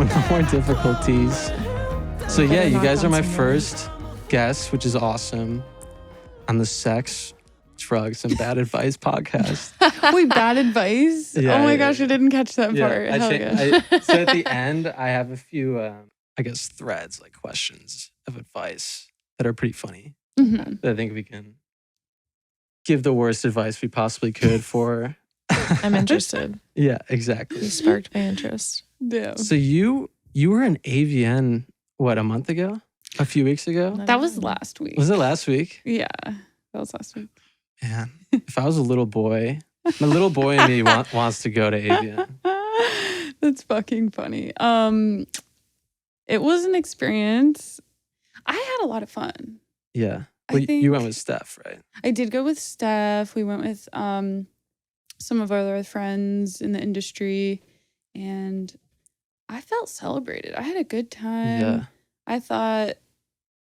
no more difficulties. So yeah, you guys are my some wood. first guests, which is awesome, on the Sex, Drugs, and Bad Advice podcast. Wait, bad advice? Yeah, oh my yeah, gosh, yeah. I didn't catch that part. Hell yeah. So at the end, I have a few, I guess, threads, like questions of advice that are pretty funny. Mhm. That I think we can give the worst advice we possibly could for. I'm interested. Yeah, exactly. You sparked my interest. Yeah. So you were in AVN, what, a month ago? A few weeks ago? That was last week. Was it last week? Yeah, that was last week. Man, if I was a little boy, my little boy in me wants to go to AVN. That's fucking funny. It was an experience. I had a lot of fun. Yeah. I Well, you went think- with Steph, right? I did go with Steph. We went with some of our other friends in the industry, and I felt celebrated. I had a good time. Yeah. I thought,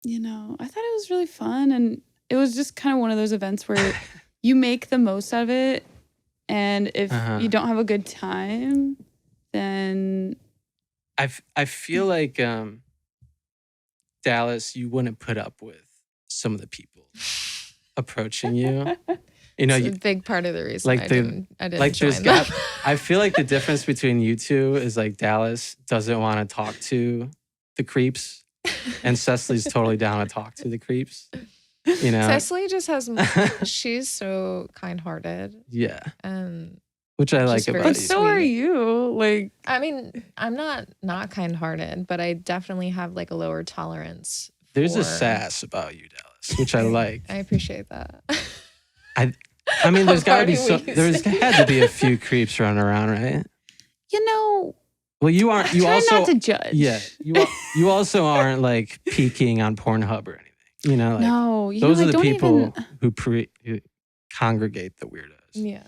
it was really fun, and it was just kind of one of those events where you make the most of it, and if you don't have a good time, then I feel like Dallas, you wouldn't put up with some of the people approaching you. It's You a big part of the reason like I the- didn't like join there's that. I feel like the difference between you two is like Dallas doesn't want to talk to the creeps, and Cecily's totally down to talk to the creeps. Cecily just has, she's so kind-hearted. Yeah, And which I like Just very about but you. so are sweet. you. Like, I mean, I'm not kind-hearted, but I definitely have like a lower tolerance. There's a for- sass about you, Dallas, which I like. I appreciate that. I mean, there's got to be How funny there's had to be a few creeps running around, right? Well, you aren't. You try also not to judge. yeah. You also aren't like peeking on Pornhub or anything. Like, No, those are the don't people even- who congregate the weirdos. Yeah.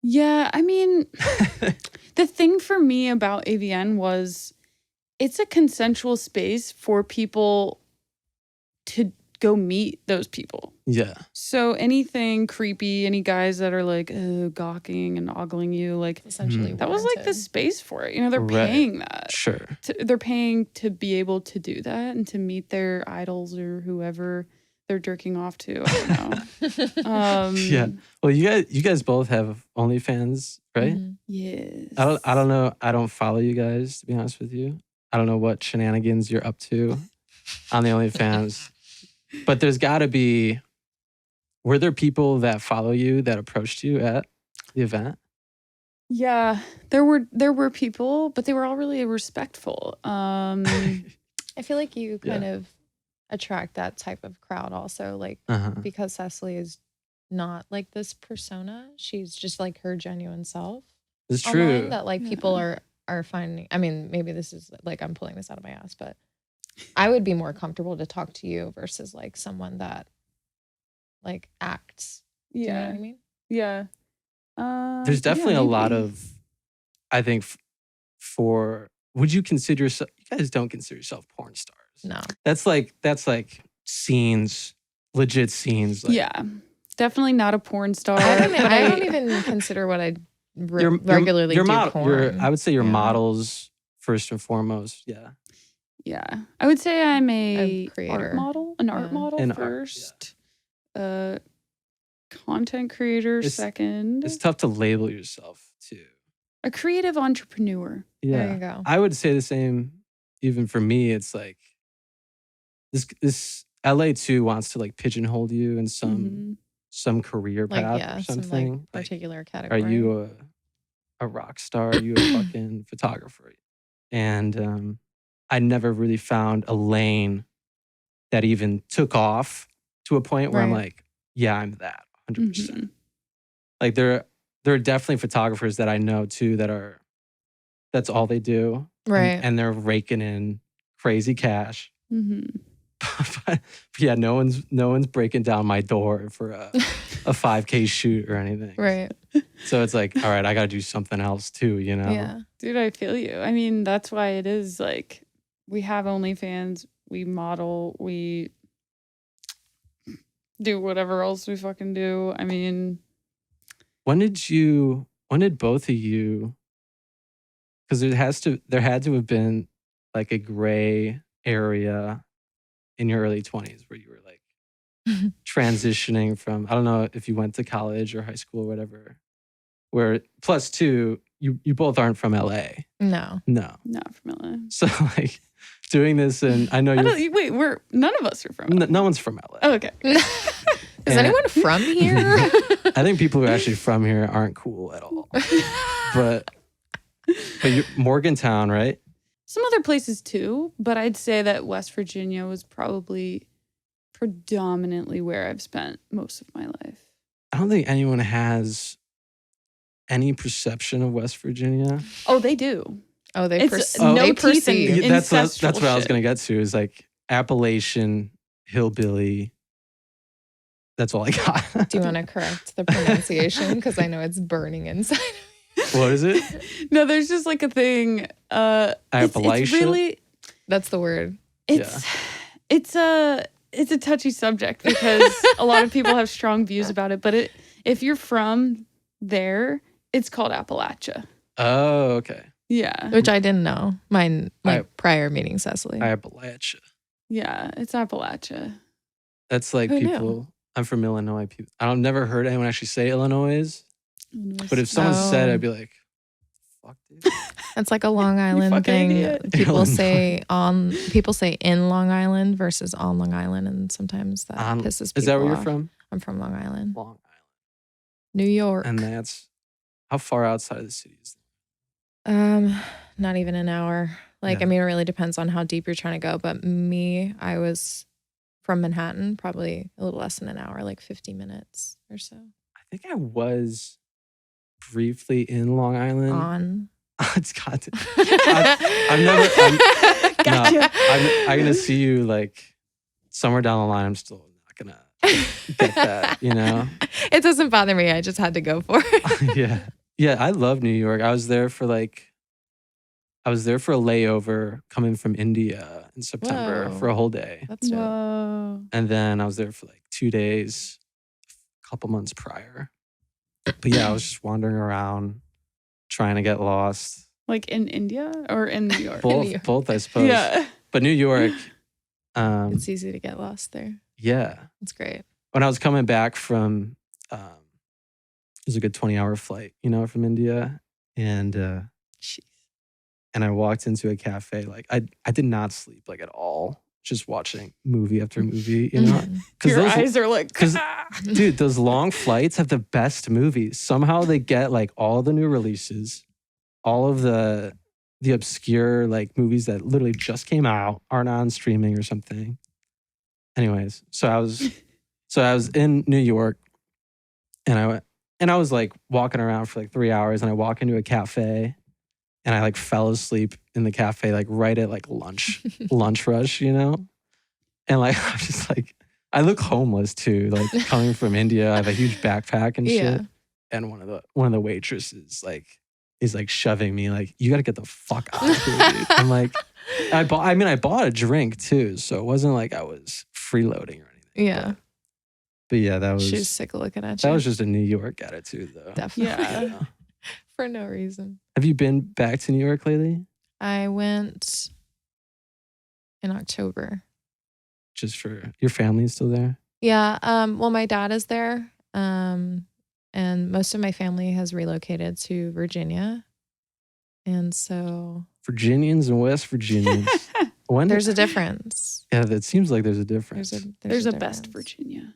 Yeah, I mean, the thing for me about AVN was it's a consensual space for people to go meet those people. Yeah. So anything creepy, any guys that are like gawking and ogling you, like Essentially, that was like the warranted. space for it. They're Right. paying that. Sure. They're paying to be able to do that and to meet their idols or whoever they're jerking off to. I don't know. Yeah. Well, you guys both have OnlyFans, right? Mhm. Yes. I don't know. I don't follow you guys, to be honest with you. I don't know what shenanigans you're up to on the OnlyFans. But there's got to be. Were there people that follow you that approached you at the event? Yeah, there were people, but they were all really respectful. I feel like you Yeah. kind of attract that type of crowd also, like Uh-huh. because Cecily is not like this persona. She's just like her genuine self. It's Online true. that like people are finding. I mean, maybe this is like I'm pulling this out of my ass, but I would be more comfortable to talk to you versus like someone that like acts. Do you know what I mean? Yeah. There's definitely a lot maybe. of, I think, would you consider yourself, you guys don't consider yourself porn stars. No. That's like scenes, legit scenes. Like, Yeah, definitely not a porn star. I but don't even consider what I Your- regularly your do mod- porn. I would say your Yeah. models first and foremost. Yeah. Yeah, I would say I'm a creator. art model, an art Yeah. model An art, first, content creator It's- second, It's tough to label yourself too. a creative entrepreneur. Yeah. There you go. I would say the same even for me. It's like this LA too wants to like pigeonhole you in Mhm. some career Like path yeah, or some something. like Like, particular are category. you a rock star? Are you a fucking photographer? And I never really found a lane that even took off to a point where I'm Right. like, yeah, I'm that 100%. Mhm. Like there are definitely photographers that I know too that's all they do. right? And they're raking in crazy cash. Mhm. But yeah, no one's breaking down my door for a 5K shoot or anything. Right. So it's like, all right, I got to do something else too, you know? Yeah. Dude, I feel you. I mean, that's why it is like we have OnlyFans, we model, we do whatever else we fucking do. I mean, When did both of you, Because there had to have been like a gray area in your early 20s where you were like transitioning from, I don't know if you went to college or high school or whatever, where plus two, you both aren't from LA. No. Not from LA. So like doing this, and I know you're. None of us are from LA. No one's from LA. Oh, okay. Is anyone from here? I think people who are actually from here aren't cool at all. But you're Morgantown, right? Some other places too, but I'd say that West Virginia was probably predominantly where I've spent most of my life. I don't think anyone has any perception of West Virginia. Oh, they do. Oh, they perceive. That's what I was going to get to, is like Appalachian hillbilly. That's all I got. Do you want to correct the pronunciation? Because I know it's burning inside. What is it? No, there's just like a thing. Appalachia? It's really, that's the word. It's a touchy subject because a lot of people have strong views about it. But if you're from there, it's called Appalachia. Oh, okay. Yeah. Which I didn't know. My prior meeting, Cecily. Appalachia. Yeah, it's Appalachia. That's like Who people. knew? I'm from Illinois. I've never heard anyone actually say Illinois. But if someone said it, I'd be like, fuck, dude. That's like a Long Island thing. Idiot. People say in Long Island versus on Long Island, and sometimes that pisses people off. Is that where you're from? I'm from Long Island. Long Island. New York. And that's how far outside of the city is Not even an hour. Like, I mean, it really depends on how deep you're trying to go. But I was from Manhattan, probably a little less than an hour, like 50 minutes or so. I think I was briefly in Long Island. It's got. I'm gonna see you like somewhere down the line. I'm still not gonna get that. It doesn't bother me. I just had to go for it. Yeah. I love New York. I was there for a layover coming from India in September for a whole day. That's Whoa. And then I was there for like 2 days, a couple months prior. But yeah, I was just wandering around, trying to get lost. Like in India or in New York? Both, I suppose. Yeah. But New York. It's easy to get lost there. Yeah. It's great. When I was coming back from, it was a good 20-hour flight, from India. And I walked into a cafe. Like I did not sleep like at all. Just watching movie after movie, Your eyes are like, dude, those long flights have the best movies. Somehow they get like all the new releases, all of the obscure like movies that literally just came out, aren't on streaming or something. Anyways, so I was in New York, and I was like walking around for like 3 hours, and I walk into a cafe. And I like fell asleep in the cafe, like right at like lunch rush, And like, I'm just like, I look homeless too, like coming from India. I have a huge backpack and shit. And one of the waitresses is like shoving me, like, you got to get the fuck out of here, dude. I'm like, I bought a drink too. So it wasn't like I was freeloading or anything. Yeah. But yeah, that was. She was sick of looking at you. That was just a New York attitude though. Definitely. Yeah. For no reason. Have you been back to New York lately? I went in October. Just for your family is still there? Yeah. Well, my dad is there. And most of my family has relocated to Virginia. And so Virginians and West Virginians. There's a difference. Yeah, it seems like there's a difference. There's a best Virginia.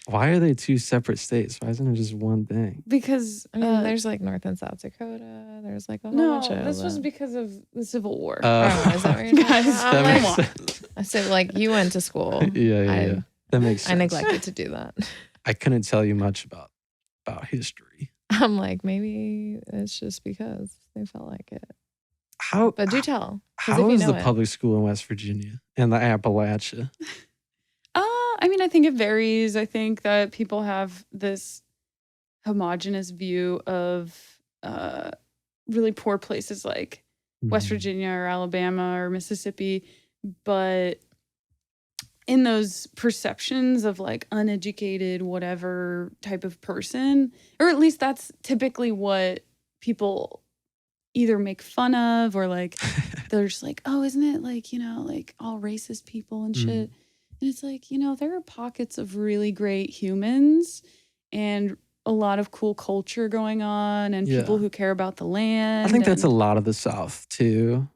Why are they two separate states? Why isn't it just one thing? Because there's like North and South Dakota. There's like a whole bunch of this was because of the Civil War. Is that what you're Guys, that makes sense. I said, like, you went to school. Yeah. That makes sense. I neglected to do that. I couldn't tell you much about history. I'm like, maybe it's just because they felt like it. But do tell. How is the public school in West Virginia and the Appalachia? I mean, I think it varies. I think that people have this homogenous view of really poor places like West Virginia or Alabama or Mississippi. But in those perceptions of like uneducated, whatever type of person, or at least that's typically what people either make fun of or like they're just like, oh, isn't it like, you know, like all racist people and shit. And it's like, you know, there are pockets of really great humans and a lot of cool culture going on and people who care about the land. I think that's a lot of the South too.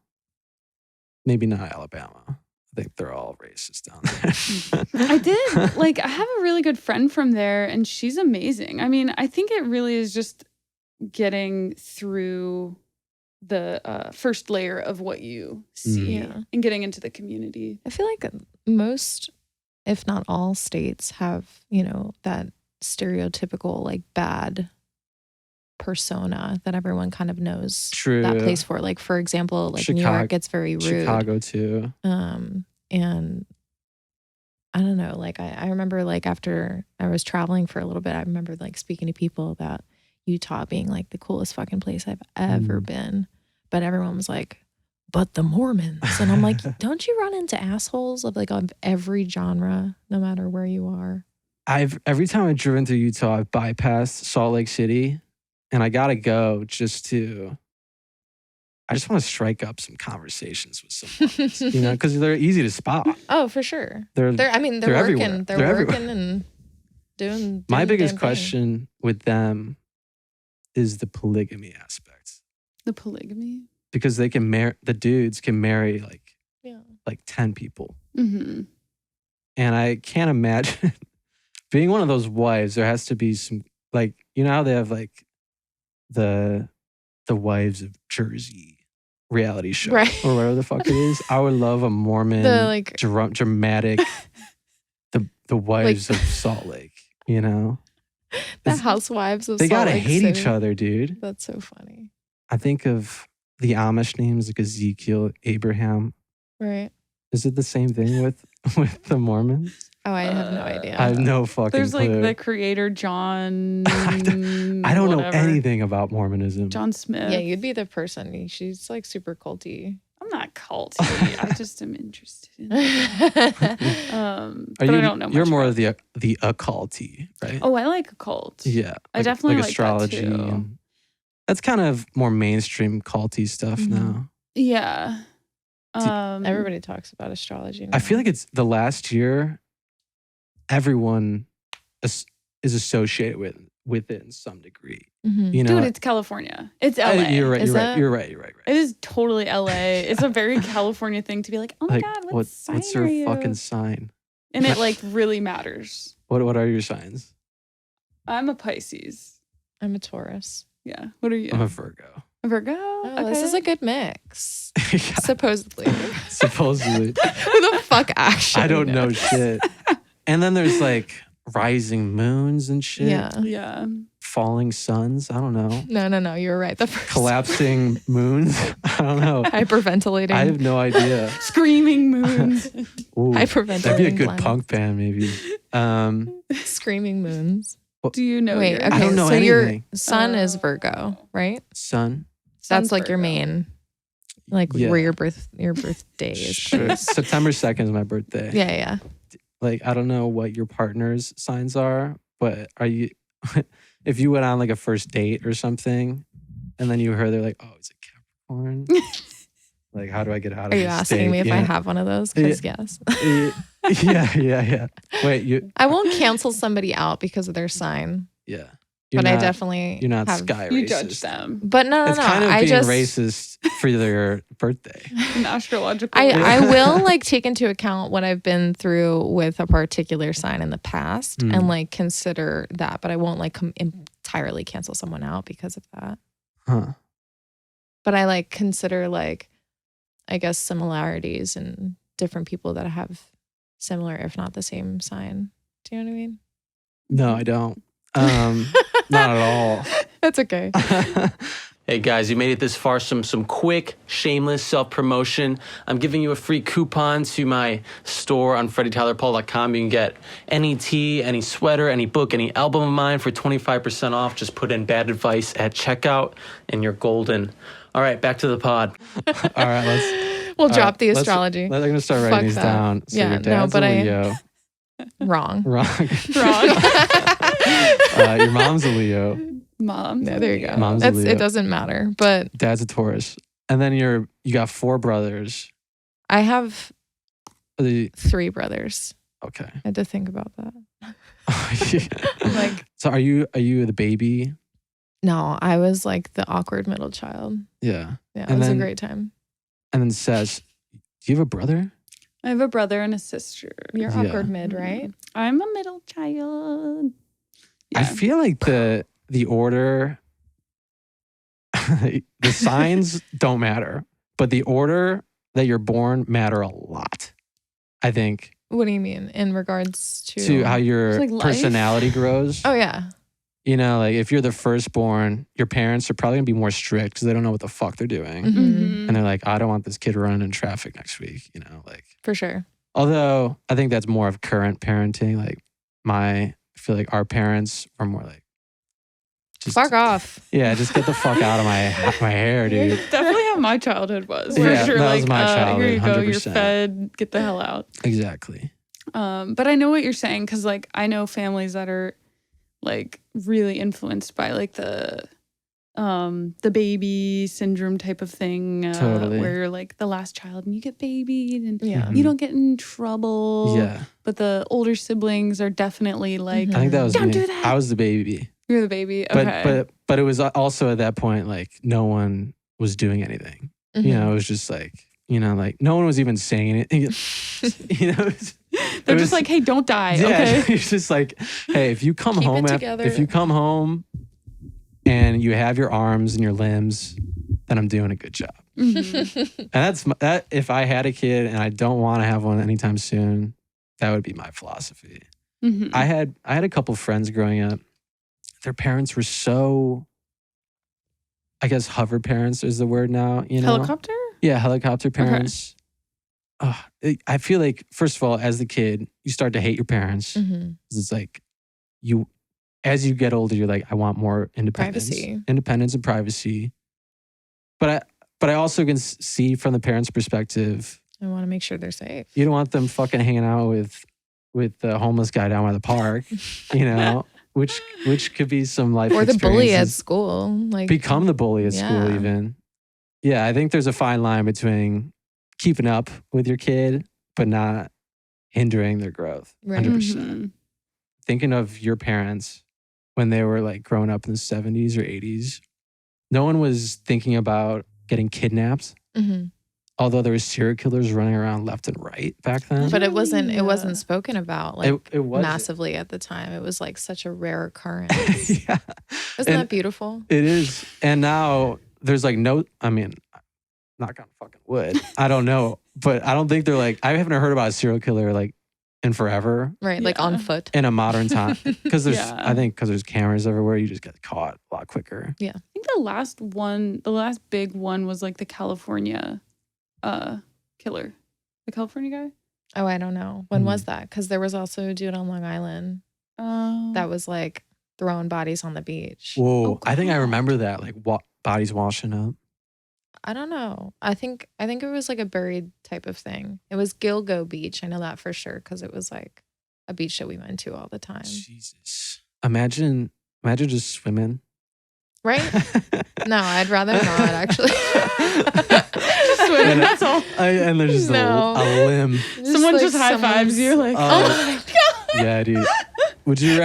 Maybe not Alabama. I think they're all racist down there. I did. Like, I have a really good friend from there and she's amazing. I mean, I think it really is just getting through the first layer of what you see and getting into the community. I feel like most, if not all states have, you know, that stereotypical like bad persona that everyone kind of knows that place for. Like, for example, like Chicago, New York gets very rude. Chicago too. And I don't know, like I remember like after I was traveling for a little bit, I remember like speaking to people about Utah being like the coolest fucking place I've ever been. But everyone was like, but the Mormons. And I'm like, don't you run into assholes of like of every genre, no matter where you are? Every time I've driven through Utah, I've bypassed Salt Lake City and I gotta go I just want to strike up some conversations with someone, you know, because they're easy to spot. Oh, for sure. They're working. Everywhere. They're working and doing My biggest question with them is the polygamy aspect. The polygamy? Because they can the dudes can marry like 10 people. Mm-hmm. And I can't imagine being one of those wives. There has to be some, like, you know how they have like the Wives of Jersey reality show, right? Or whatever the fuck it is. I would love a Mormon, like dramatic, the Wives like, of Salt Lake. You know, the Housewives of they Salt gotta Lake hate City. each other, dude. That's so funny. I think of the Amish names like Ezekiel, Abraham. Right. Is it the same thing with the Mormons? Oh, I have no idea. I have no fucking There's clue. like the creator, John. I don't know anything about Mormonism. John Smith. Yeah, you'd be the person. She's like super culty. I'm not culty. I just am interested in it. But I don't know much. You're more of the occulty, right? Oh, I like occult. Yeah. I definitely like astrology. that too. That's kind of more mainstream culty stuff now. Yeah. Everybody talks about astrology now. I feel like it's the last year, everyone is associated with it in some degree. Mm-hmm. You know, dude, it's California. It's LA. You're right. You're right. It is totally LA. It's a very California thing to be like, oh my God, what's your fucking sign? And it like really matters. What are your signs? I'm a Pisces. I'm a Taurus. Yeah. What are you? I'm a Virgo. A Virgo? Oh, okay. This is a good mix. Yeah. Supposedly. Supposedly. Who the fuck actually I don't know knows? shit. And then there's like rising moons and shit. Yeah. Falling suns. I don't know. No. You were right. The first collapsing moons. I don't know. Hyperventilating. I have no idea. Screaming moons. Ooh, hyperventilating. That'd be a good planets. punk band, maybe. Screaming moons. Do you know? Wait, okay. I don't know so anything. Your sun is Virgo, right? Sun. That's like your main, like where your birthday is. Sure. September 2nd is my birthday. Yeah. Like, I don't know what your partner's signs are, but are you, if you went on like a first date or something, and then you heard they're like, oh, he's a Capricorn. Like, how do I get out of this? Are you asking me if I have one of those? Because yes. Yeah. Wait, I won't cancel somebody out because of their sign. Yeah. I definitely you're not sky racist. You judge them. But no. It's kind of being racist for their birthday. An astrological. I will like take into account what I've been through with a particular sign in the past and like consider that, but I won't like entirely cancel someone out because of that. Huh. But I like consider like, I guess, similarities in different people that have similar, if not the same sign. Do you know what I mean? No, I don't. Not at all. That's okay. Hey guys, you made it this far. Some quick, shameless self-promotion. I'm giving you a free coupon to my store on freddytylerpaul.com. You can get any tee, any sweater, any book, any album of mine for 25% off. Just put in bad advice at checkout and you're golden. All right, back to the pod. All right, we'll drop the astrology. I'm going to start writing these down. So yeah, your dad's a Leo. Wrong. Your mom's a Leo. Mom's. Yeah, there you go. Mom's a Leo. It doesn't matter, but Dad's a Taurus. And then you got 4 brothers. I have The 3 brothers. Okay. I had to think about that. Like, so are you the baby? No, I was like the awkward middle child. Yeah. Yeah, it And was then- a great time. And then says, do you have a brother? I have a brother and a sister. You're Yeah. awkward mid, right? I'm a middle child. I feel like the order, the signs don't matter, but the order that you're born matter a lot. I think What do you mean in regards to how your It's like life. personality grows. Oh yeah. You know, like if you're the firstborn, your parents are probably gonna be more strict because they don't know what the fuck they're doing. Mhm. And they're like, I don't want this kid running in traffic next week, you know, like. For sure. Although I think that's more of current parenting. Like I feel like our parents are more like, just Fuck off. Yeah, just get the fuck out of my hair, dude. Definitely how my childhood was. Yeah, Where you're that like, was my childhood, here you go, you're 100%. fed, get the hell out. Exactly. But I know what you're saying because like I know families that are like really influenced by like the baby syndrome type of thing, Totally. where you're like the last child and you get babied and Yeah. you don't get in trouble. Yeah. But the older siblings are definitely like, Mhm. I think that was Don't me. do that. I was the baby. you're the baby. Okay. But it was also at that point like no one was doing anything. Mhm. You know, it was just like, you know, like no one was even saying it. You know, They're was- just like, hey, don't die. yeah, Okay. it's just like, hey, if you come Keep it home together. if you come home and you have your arms and your limbs, then I'm doing a good job. Mhm. And that if I had a kid and I don't want to have one anytime soon, that would be my philosophy. Mhm. I had a couple friends growing up. Their parents were so, I guess hover parents is the word now, you know? Helicopter? Yeah, helicopter parents. I feel like, first of all, as the kid, you start to hate your parents. Mhm. 'Cause it's like as you get older, you're like, I want more independence. Privacy. Independence and privacy. But I also can see from the parents' perspective, I want to make sure they're safe. you don't want them fucking hanging out with the homeless guy down by the park, you know, which could be some life Or the bully at experiences. school. Like Become the bully at school Yeah. even. Yeah, I think there's a fine line between keeping up with your kid but not hindering their growth. Right. 100%. Mhm. Thinking of your parents when they were like growing up in the 70s or 80s, no one was thinking about getting kidnapped, Mhm. although there was serial killers running around left and right back then. But it wasn't Yeah. spoken about like it was massively at the time. It was like such a rare occurrence. yeah, Isn't And- that beautiful? it is. And now there's like no, I mean, knock on fucking wood. I don't know, but I don't think they're like, I haven't heard about a serial killer like in forever Right. Like on Yeah. foot. in a modern time. Because Yeah. I think because there's cameras everywhere, you just get caught a lot quicker. I think the last big one was like the California killer. The California guy? Oh, I don't know. When Hmm. was that? Because there was also a dude on Long Island that was like throwing bodies on the beach. Whoa, Oh, I think I God. remember that, like bodies washing up. I don't know. I think it was like a buried type of thing. It was Gilgo Beach. I know that for sure because it was like a beach that we went to all the time. Jesus. Imagine just swimming. Right? No, I'd rather not actually. Just swimming, And- that's all. And there's just No. a limb. Someone like just high fives someone's- you like, Oh. oh my God. Yeah, dude. Would you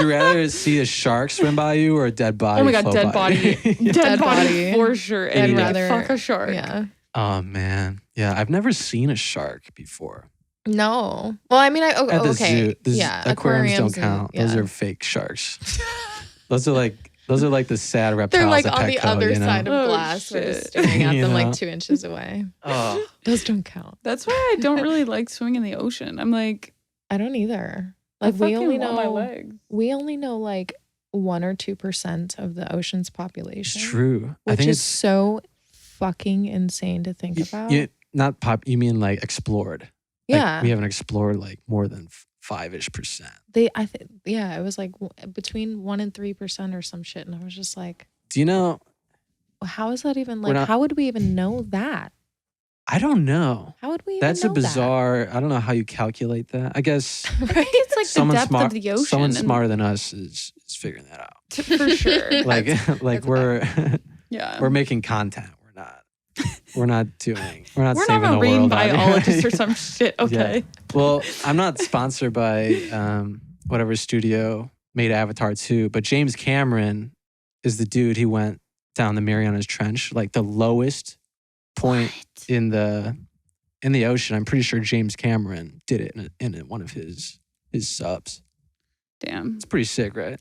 rather see a shark swim by you or a dead body? Oh my God, float dead by you? body. Dead Dead body body. for sure. I'd And rather- fuck a shark. Yeah. Oh man. Yeah, I've never seen a shark before. No. Well, I mean, At the okay. zoo. Yeah. Aquariums don't and- count. Those yeah. are fake sharks. Those are like the sad reptiles. They're like at on the Petco, other you know? side of Oh, glass. We're just shit. staring at You them know? like 2 inches away. Oh. Those don't count. That's why I don't really like swimming in the ocean. I'm like, I don't either. I Like we fucking only want my know legs. like 1 or 2% of the ocean's It's population. true. I Which think is it's so fucking insane to think about. not pop. You mean like explored? Like, Yeah. we haven't explored like more than 5-ish%. Yeah, it was like between 1 and 3% or some shit. And I was just like, Do you know? how is that even We're like, not- how would we even know that? I don't know. How would we? That's even a know bizarre. I don't know how you calculate that. I guess that? Right? It's like the someone depth smart, of the ocean. someone and- smarter than us is figuring that out. For sure. Like that's we're Yeah. we're making content. We're not saving We're the not marine world out here. biologists or some shit. Okay. Well, I'm not sponsored by whatever studio made Avatar 2, but James Cameron is the dude. He went down the Marianas Trench, like the lowest point in the ocean. I'm pretty sure James Cameron did it in one of his subs. Damn. It's pretty sick, right?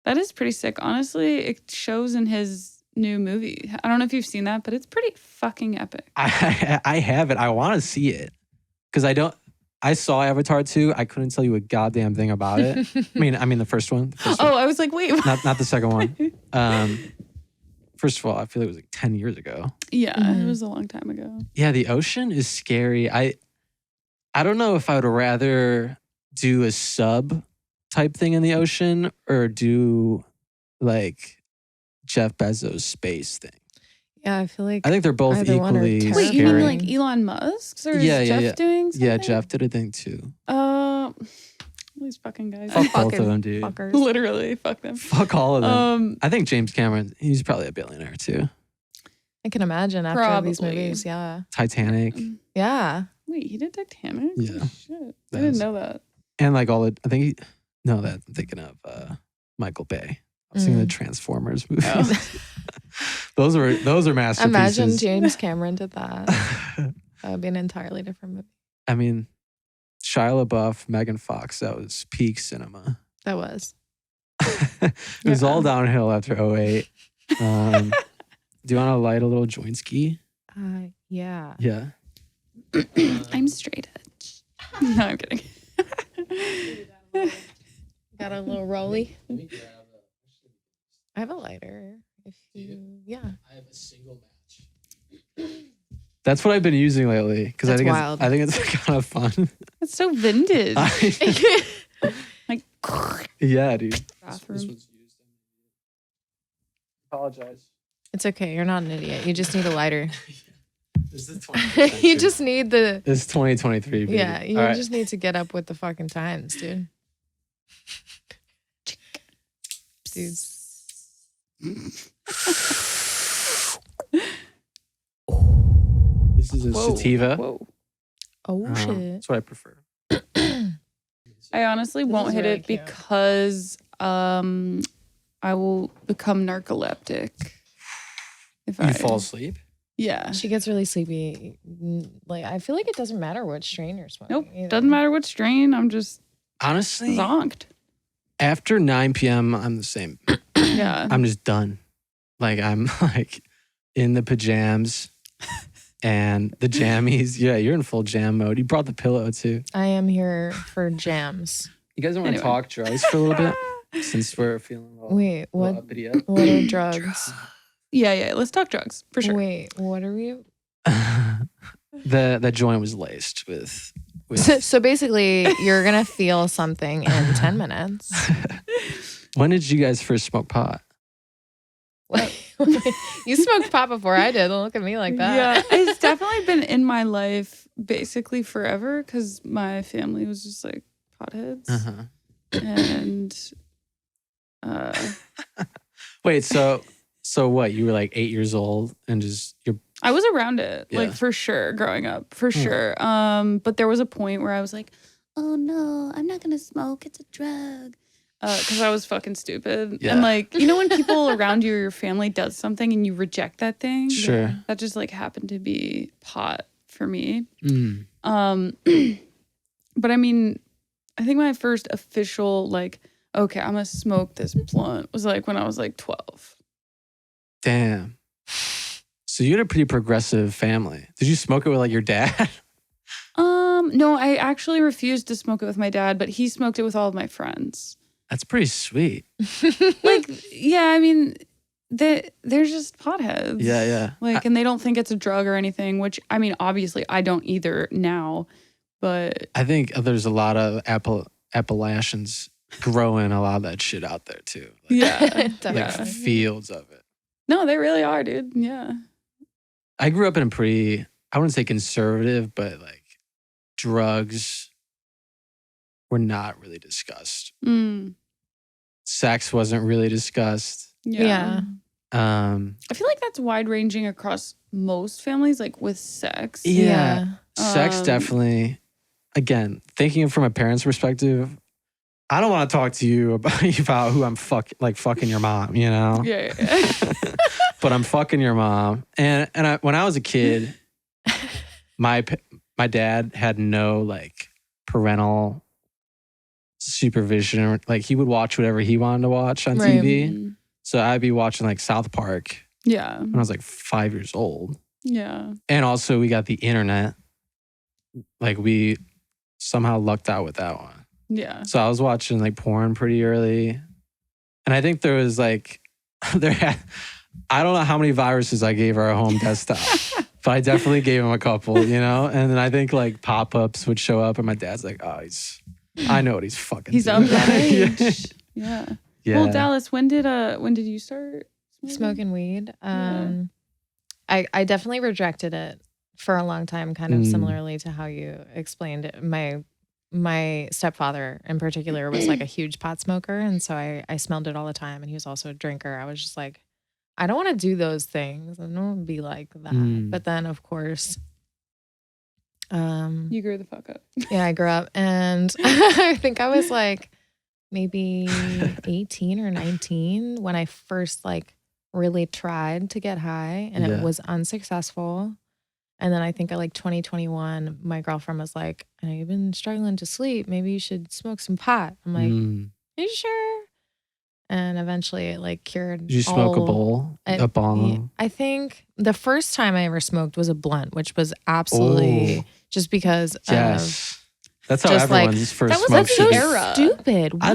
That is pretty sick. Honestly, it shows in his new movie. I don't know if you've seen that, but it's pretty fucking epic. I haven't. I want to see it because I saw Avatar 2. I couldn't tell you a goddamn thing about it. I mean the first one. I was like, wait. Not the second one. First of all, I feel it was like 10 years ago. Yeah, it was a long time ago. Yeah, the ocean is scary. I don't know if I would rather do a sub type thing in the ocean or do like Jeff Bezos' space thing. Yeah, I feel like I think they're both either one are equally terrifying. Wait, you mean scary. like Elon Musk's? Or Yeah, is yeah, Jeff yeah. doing something? Yeah, Jeff did a thing too. These fucking guys. Fuck both Fucking of them, dude. fuckers. Literally, fuck them. Fuck all of them. Um, I think James Cameron, he's probably a billionaire too. I can imagine after these Probably. movies. Yeah. Titanic. Yeah. wait, he did Titanic? Yeah. Shit. I That didn't was- know that. And like all the, I think, I'm thinking of Michael Bay. I've seen the Transformers movies. Oh. those are masterpieces. Imagine James Cameron did that. That would be an entirely different movie. I mean, Shia LaBeouf, Megan Fox, that was peak cinema. That was. It was Yeah. all downhill after 2008. Do you want to light a little joint ski? Yeah. Yeah. I'm straight edge. No, I'm kidding. Got a little rolly. I have a lighter. If yeah. I have a single match. That's what I've been using lately because I That's think wild. I think it's kind of fun. It's so vintage. Like, Yeah, dude. bathroom. used. Apologize. It's okay. You're not an idiot. You just need a lighter. This is 2023. You just need the. This is 2023. Baby. Yeah. You All right. just need to get up with the fucking times, dude. Dudes. This is a Whoa, sativa. Whoa. Oh shit. That's what I prefer. I honestly This won't is hit really it cute. because I will become narcoleptic. If You fall asleep. Yeah. She gets really sleepy. Like I feel like it doesn't matter what strain you're smoking. Nope. either. Doesn't matter what strain. I'm just Honestly, zonked. after 9 p.m., I'm the same. Yeah. I'm just done. Like I'm like in the pajamas and the jammies. Yeah, you're in full jam mode. You brought the pillow too. I am here for jams. You guys want to Anyway. talk drugs for a little bit since we're feeling a little, Wait, what? uppity up? What are drugs? Yeah. Let's talk drugs for sure. Wait, what are we? The joint was laced with So basically, you're gonna feel something in 10 minutes. When did you guys first smoke pot? You smoked pot before I did. Don't look at me like that. Yeah. It's definitely been in my life basically forever because my family was just like potheads. Uh-huh. And Wait, so what? You were like 8 years old and just you're I was around it, Yeah. like for sure, growing up, for sure. But there was a point where I was like, "Oh no, I'm not gonna smoke. It's a drug," because I was fucking stupid. Yeah. And like, you know, when people around you or your family does something and you reject that thing, sure. that just like happened to be pot for me. Mm. But I mean, I think my first official like, okay, I'm gonna smoke this blunt was like when I was like 12. Damn. So you had a pretty progressive family. Did you smoke it with like your dad? No, I actually refused to smoke it with my dad, but he smoked it with all of my friends. That's pretty sweet. Like, yeah, I mean, they're just potheads. Yeah, yeah. Like, and they don't think it's a drug or anything, which, I mean, obviously I don't either now, but I think there's a lot of Appalachians growing a lot of that shit out there too. Like, yeah. like Definitely. fields of it. No, they really are, dude. Yeah. I grew up in a pretty I wouldn't say conservative, but like drugs were not really discussed. Sex wasn't really discussed. Yeah. I feel like that's wide ranging across most families, like with sex. Yeah. Sex definitely. Again, thinking from a parent's perspective, I don't want to talk to you about who I'm fucking your mom, you know? Yeah. But I'm fucking your mom. And when I was a kid, my dad had no like parental supervision. Like he would watch whatever he wanted to watch on TV. So I'd be watching like South Park. Yeah. When I was like 5 years old. Yeah. And also we got the internet. Like we somehow lucked out with that one. Yeah. So I was watching like porn pretty early. And I think there was like, I don't know how many viruses I gave our home desktop, but I definitely gave him a couple, you know? And then I think like pop-ups would show up and my dad's like, oh, I know what he's fucking He's doing. of that age. Yeah. Yeah. Well, Dallas, when did you start smoking weed? I definitely rejected it for a long time, kind of similarly to how you explained it. My stepfather in particular was like a huge pot smoker, and so I smelled it all the time, and he was also a drinker. I was just like, I don't want to do those things. I don't want to be like that. But then, of course, you grew the fuck up. Yeah, I grew up, and I think I was like maybe 18 or 19 when I first like really tried to get high, and it was unsuccessful. And then I think at like 2021, my girlfriend was like, I know you've been struggling to sleep. Maybe you should smoke some pot. I'm like, are you sure? And eventually it like cured. Did you smoke a bowl? A bong? I think the first time I ever smoked was a blunt, which was absolutely just because yes. That's how just everyone's like, first that was smoked so era. stupid. What I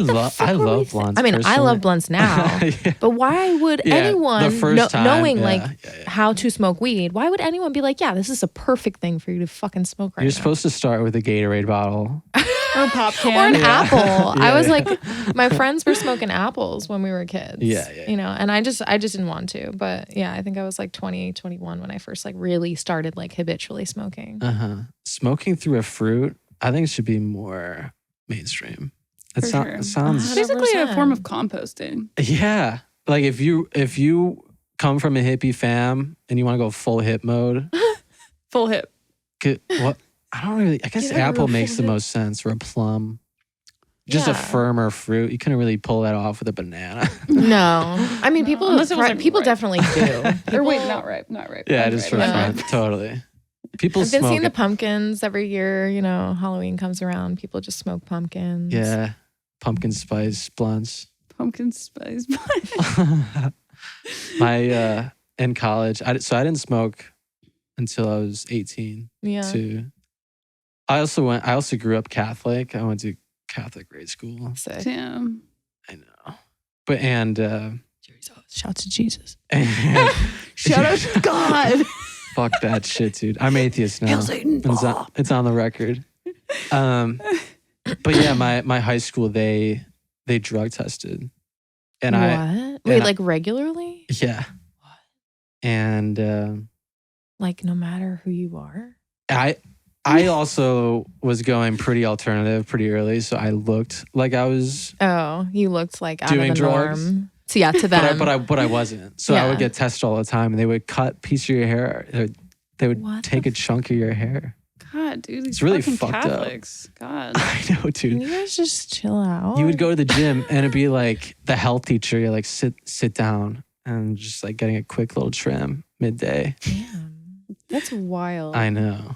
love blunts. I mean, personally. I love blunts now, but why would anyone, knowing like how to smoke weed, why would anyone be like, yeah, this is a perfect thing for you to fucking smoke right now? You're supposed to start with a Gatorade bottle. Or a pop can. Or an apple. I was like, my friends were smoking apples when we were kids. Yeah. You know, and I just didn't want to. But yeah, I think I was like 20, 21 when I first like really started like habitually smoking. Smoking through a fruit, I think it should be more mainstream. It sounds it's basically a form of composting. Yeah. Like if you come from a hippie fam and you want to go full hip mode. Full hip. What? I guess apple makes the most sense, or a plum. Just a firmer fruit. You couldn't really pull that off with a banana. No. I mean, people ripe. definitely do. Or wait, not ripe. Yeah, just for fun. Totally. I've been seeing the pumpkins every year. You know, Halloween comes around. People just smoke pumpkins. Yeah. Pumpkin spice blunts. Pumpkin spice blunts. In college, I didn't smoke until I was 18. Yeah. I also grew up Catholic. I went to Catholic grade school. Sick. Damn. I know. But shout to Jesus. Shout out to God. Fuck that shit, dude. I'm atheist now. Hail Satan. It's on the record. But yeah, my high school they drug tested, and Wait, like regularly? Yeah. What? And like no matter who you are. I also was going pretty alternative pretty early, so I looked like I was. Oh, you looked like out doing of the drugs. norm. So yeah, to them. but I wasn't. So I would get tested all the time, and they would cut a piece of your hair. They would take a chunk of your hair. God, dude, it's really fucking fucked Catholics. up. God, I know, dude. Can you guys just chill out? You would go to the gym, and it'd be like the health teacher. You're like sit down, and just like getting a quick little trim midday. Damn, that's wild. I know.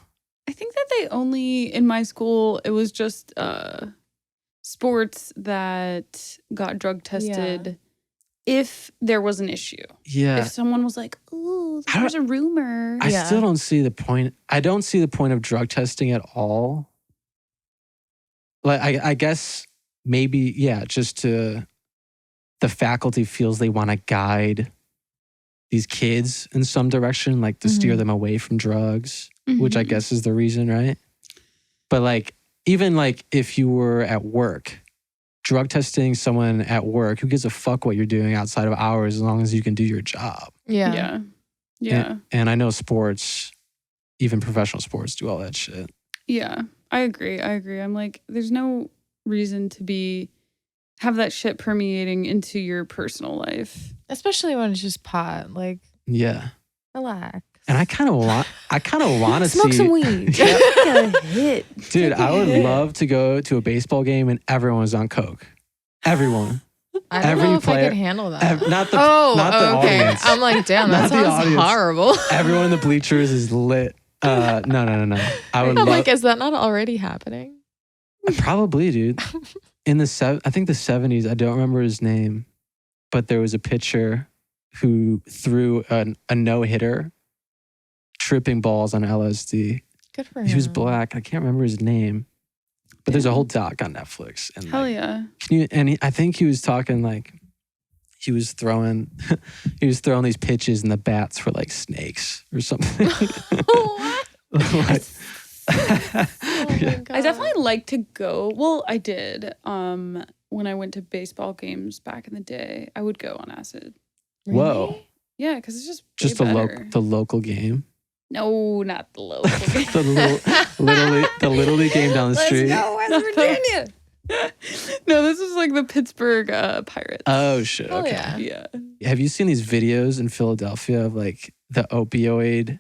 I think that they only in my school it was just sports that got drug tested if there was an issue. Yeah. If someone was like, "Ooh, there's a rumor." I still don't see the point. I don't see the point of drug testing at all. Like I guess maybe just to the faculty feels they want to guide these kids in some direction, like to steer them away from drugs. Which I guess is the reason, right? But like, even like if you were at work, drug testing someone at work, who gives a fuck what you're doing outside of hours as long as you can do your job? Yeah. And I know sports, even professional sports do all that shit. Yeah, I agree. I'm like, there's no reason to have that shit permeating into your personal life. Especially when it's just pot. Like, yeah. Relax. And I kind of want to smoke some weed. Yeah. Take a hit. Dude, I would love to go to a baseball game and everyone was on coke. Everyone. I don't know if I could handle that. Not the okay. audience. I'm like, damn, that sounds horrible. Everyone in the bleachers is lit. No. I would love, like, is that not already happening? Probably, dude. In the I think the 70s, I don't remember his name, but there was a pitcher who threw a no-hitter, tripping balls on LSD. Good for him. He was black. I can't remember his name. But there's a whole doc on Netflix. And Hell yeah. I think he was talking like he was throwing these pitches and the bats were like snakes or something. What? Like, I definitely like to go. Well, I did. When I went to baseball games back in the day, I would go on acid. Really? Whoa. Yeah, because it's just the local game. No, not the local game. the little league game down the street. Let's go, West Virginia. No, this is like the Pittsburgh Pirates. Oh shit. Oh, Okay. Yeah. Have you seen these videos in Philadelphia of like the opioid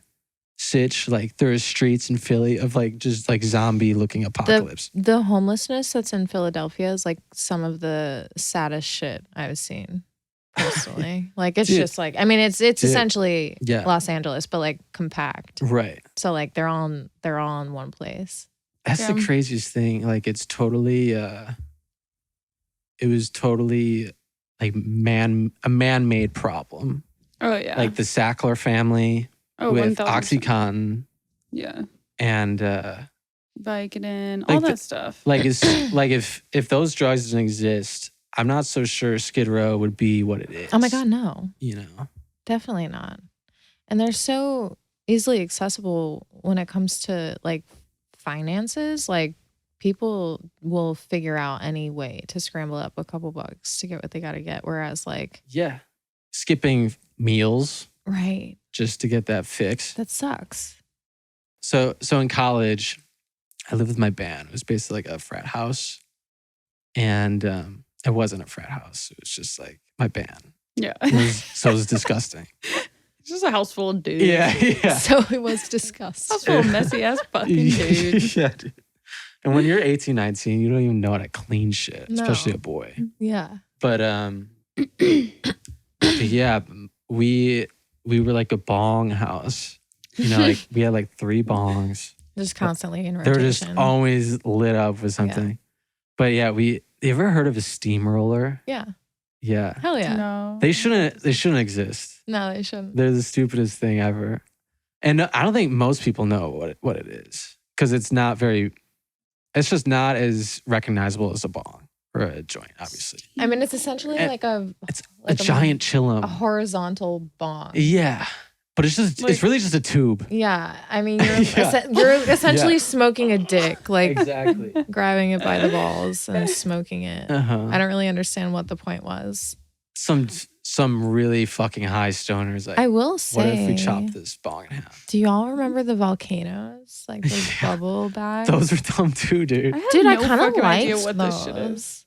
sitch? Like there are streets in Philly of like just like zombie looking apocalypse. The homelessness that's in Philadelphia is like some of the saddest shit I've seen personally. Like it's just like, I mean, it's essentially Los Angeles, but like compact. Right. So like they're all in one place. That's the craziest thing. Like it's totally it was totally like a man-made problem. Oh yeah. Like the Sackler family with 1000%. OxyContin. Yeah. And Vicodin, like all that stuff. Like it's like if those drugs didn't exist, I'm not so sure Skid Row would be what it is. Oh my God, no. You know. Definitely not. And they're so easily accessible when it comes to like finances. Like people will figure out any way to scramble up a couple bucks to get what they got to get. Whereas like, yeah, skipping meals. Right. Just to get that fix. That sucks. So in college, I lived with my band. It was basically like a frat house. And it wasn't a frat house. It was just like my band. Yeah. It was disgusting. It's just a house full of dudes. Yeah. So it was disgusting. House full of messy ass fucking dudes. Yeah, dude. And when you're 18, 19, you don't even know how to clean shit, No. especially a boy. Yeah. But yeah, we were like a bong house. You know, like we had like 3 bongs. Just constantly in They rotation. were just always lit up with something. Yeah. But yeah, you ever heard of a steamroller? Yeah. Yeah. Hell yeah. No. They shouldn't exist. No, they shouldn't. They're the stupidest thing ever. And I don't think most people know what it is. Because it's just not as recognizable as a bong or a joint, obviously. I mean, it's essentially like a giant chillum. A horizontal bong. Yeah. But it's really just a tube. Yeah. I mean, you're essentially smoking a dick, like exactly. grabbing it by the balls and smoking it. Uh-huh. I don't really understand what the point was. Some really fucking high stoners like, I will say, what if we chop this bong in half? Do y'all remember the volcanoes? Like those bubble bags? Those were dumb too, dude. I kind of idea liked what those. this shit is.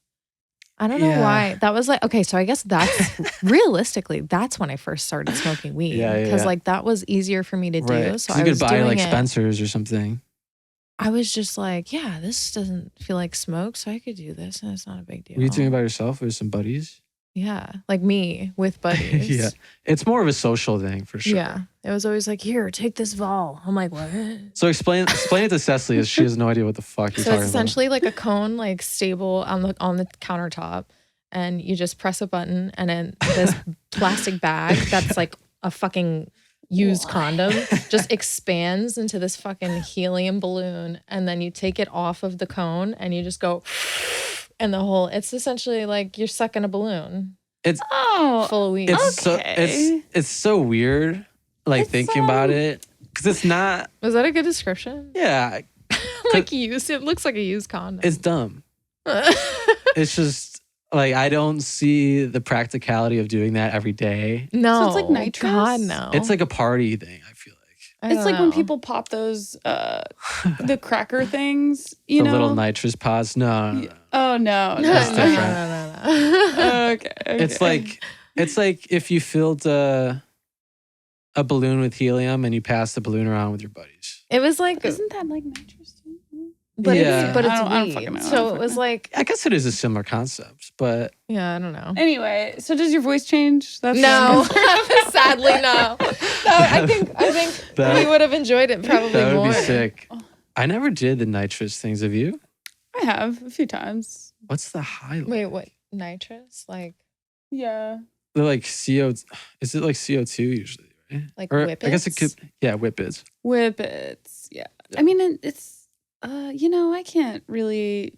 I don't know why. That was like, okay, so I guess that's realistically, that's when I first started smoking weed. Because like that was easier for me to do. So you I could was buy doing like it. Spencer's or something. I was just like, yeah, this doesn't feel like smoke, so I could do this and it's not a big deal. Were you doing it by yourself or with some buddies? Yeah, like me with buddies. Yeah. It's more of a social thing for sure. Yeah. It was always like, here, take this vol. I'm like, what? So explain it to Cecily as she has no idea what the fuck you're So talking it's essentially like a cone, like stable on the countertop, and you just press a button, and then this plastic bag that's like a fucking used condom just expands into this fucking helium balloon, and then you take it off of the cone and you just go, and it's essentially like you're sucking a balloon. It's full of weed. It's so weird, like thinking about it, because it's not. Was that a good description? Yeah. Like used. It looks like a used condom. It's dumb. It's just like I don't see the practicality of doing that every day. No, So it's like nitrous? God, no. It's like a party thing, I feel like. It's like when people pop those the cracker things, you know, little nitrous pods. No. Oh no, That's different. no. Okay. It's like if you filled a balloon with helium and you passed the balloon around with your buddies. It was like, isn't that like nitrous too? But Yeah. it's I don't weed. fucking know. So it was like, I guess it is a similar concept, but yeah, I don't know. Anyway, so does your voice change? That's No, sadly no. No, I think we would have enjoyed it probably that would more. be sick. I never did the nitrous things. Have you? I have a few times. What's the highlight? Wait, what? Nitrous? Like Yeah. They're like CO. Is it like CO2 usually? Right? Like or whippets? I guess it could. Yeah, whippets. Whippets. Yeah. I mean, it's I can't really.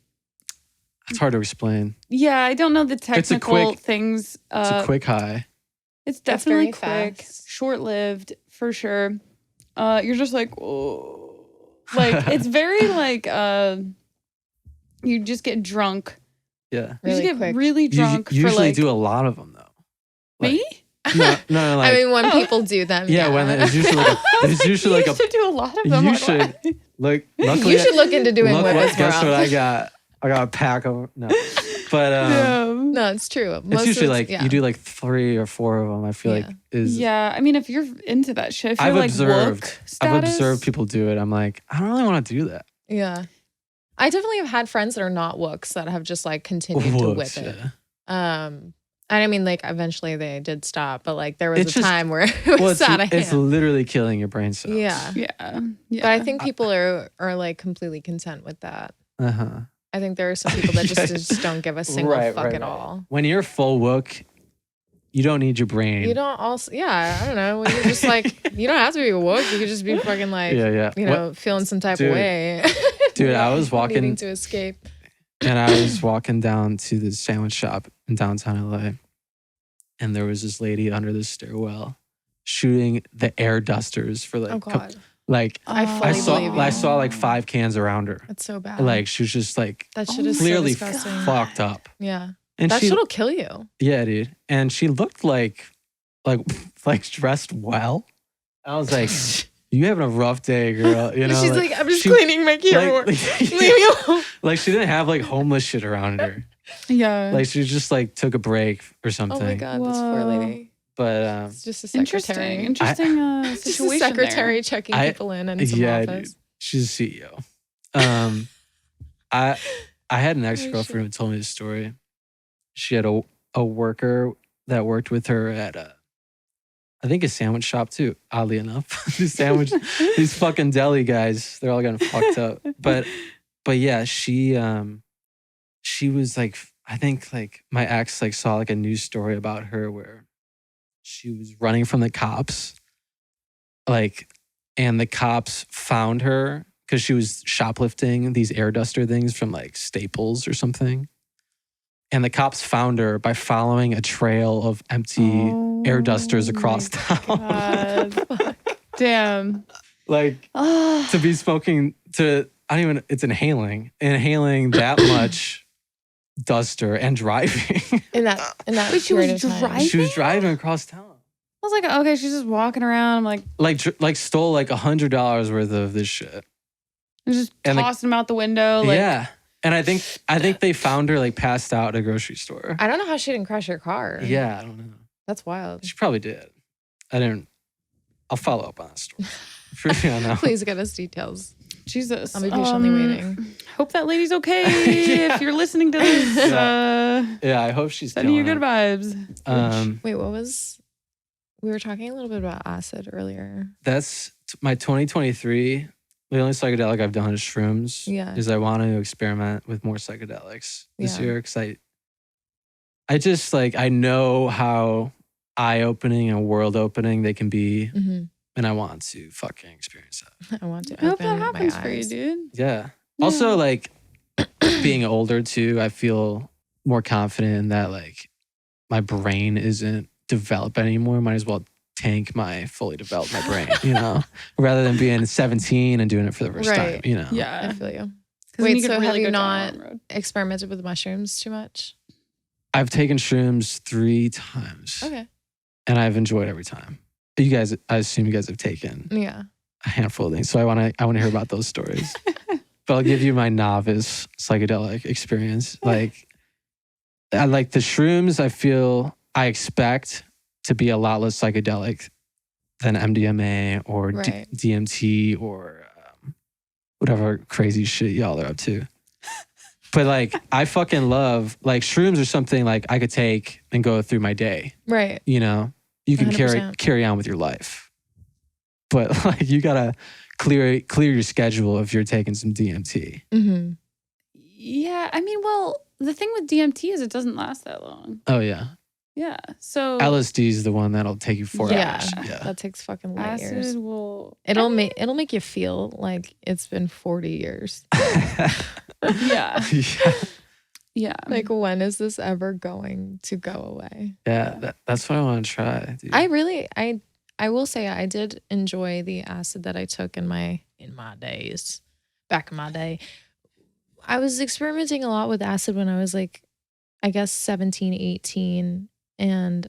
It's hard to explain. Yeah, I don't know the It's a technical quick- things. It's a quick high. It's definitely very quick, fast. short-lived for sure. You're just like, oh, like it's very like you just get drunk. Yeah. You just Really get quick. really drunk You for usually like do a lot of them though. Like, me. No, like I mean, when people do them, yeah, when there's usually like there's usually like you a should do a lot of them. you Why do I? should look. Luckily, you should look into doing whippets more guess what I often. got? I got a pack of no, but Damn. No, it's true. it's Most usually of like you do like 3 or 4 of them. I feel like is Yeah, I mean, if you're into that shit, if you're I've like observed. woke I've status, observed people do it. I'm like, I don't really want to do that. Yeah. I definitely have had friends that are not wooks that have just like continued to whip Whoops, it. yeah. And I mean, like eventually they did stop, but like there was It's a just- time where it was out of it's hand. literally killing your brain cells. Yeah. Yeah. But I think people are like completely content with that. Uh-huh. I think there are some people that Yeah. just don't give a single Right, fuck right, at right. all. When you're full wook, you don't need your brain. You don't also, yeah, I don't know. When you're just like, you don't have to be woke. You could just be fucking like, Yeah. you know, feeling some type Dude. of way. Dude, I was walking needing to escape. and I was walking down to the sandwich shop in downtown LA. And there was this lady under the stairwell shooting the air dusters for like Oh God, like I fully I saw believe you. I saw like 5 cans around her. That's so bad. Like she was just like that shit is clearly so disgusting. fucked up. Yeah, And that she shit'll kill you. yeah, dude. And she looked like dressed well. I was like, you having a rough day, girl. You know, She's like, I'm just she- cleaning my keyboard. Leave me alone. like she didn't have like homeless shit around her. Yeah. Like she just like took a break or something. Oh my God, this poor Whoa. lady. But It's just a secretary. Interesting Just a situation. secretary there. checking I- people in some yeah, office. dude. She's a CEO. I had an ex-girlfriend who told me this story. She had a worker that worked with her at I think a sandwich shop too, oddly enough. These fucking deli guys, they're all getting fucked up. But yeah, she was like, I think like my ex like saw like a news story about her where she was running from the cops, like, and the cops found her because she was shoplifting these air duster things from like Staples or something. And the cops found her by following a trail of empty air dusters across town. God. Damn. Like to be smoking it's inhaling that much duster and driving. In that Wait, she period was of time. driving? She was driving across town. I was like, okay, she's just walking around. I'm like Stole like $100 worth of this shit. just And the- tossing them out the window. Like, Yeah. And I think they found her like passed out at a grocery store. I don't know how she didn't crash her car. Yeah, I don't know. That's wild. She probably did. I'll follow up on that story. Pretty on that. Please get us details. Jesus. I'll be patiently waiting. Hope that lady's okay. Yeah. If you're listening to this, Yeah, I hope she's sending you killing good vibes. it. Wait, we were talking a little bit about acid earlier. That's my 2023. The only psychedelic I've done is shrooms. Yeah. Is I want to experiment with more psychedelics this Yeah. year because I just like I know how eye-opening and world-opening they can be, Mm-hmm. and I want to fucking experience that. I want to I hope open that happens my for you, eyes. dude. Yeah. Also, like being older too, I feel more confident in that like my brain isn't developed anymore. Might as well tank my fully developed my brain, you know, rather than being 17 and doing it for the first time, Right. you know. I Yeah. feel you. 'Cause Wait, then you so could have you go down not- the wrong road. Experimented with mushrooms too much? I've taken shrooms 3 times Okay. and I've enjoyed every time. I assume you guys have taken. Yeah. a handful of things. So I want to hear about those stories. But I'll give you my novice psychedelic experience. Like, I like the shrooms. I expect to be a lot less psychedelic than MDMA or Right. DMT or whatever crazy shit y'all are up to. But like, I fucking love, like, shrooms are something like I could take and go through my day. Right. You know, you can 100%. carry on with your life. But like, you gotta clear your schedule if you're taking some DMT. Mm-hmm. Yeah, I mean, well, the thing with DMT is it doesn't last that long. Oh yeah, Yeah, so LSD is the one that'll take you 4 Yeah. hours. Yeah, That takes fucking light years. acid will. It'll make you feel like it's been 40 years. Yeah, yeah. yeah. Like, when is this ever going to go away? That's what I want to try. Dude. I will say I did enjoy the acid that I took in my days. Back in my day. I was experimenting a lot with acid when I was like, I guess 17, 18, and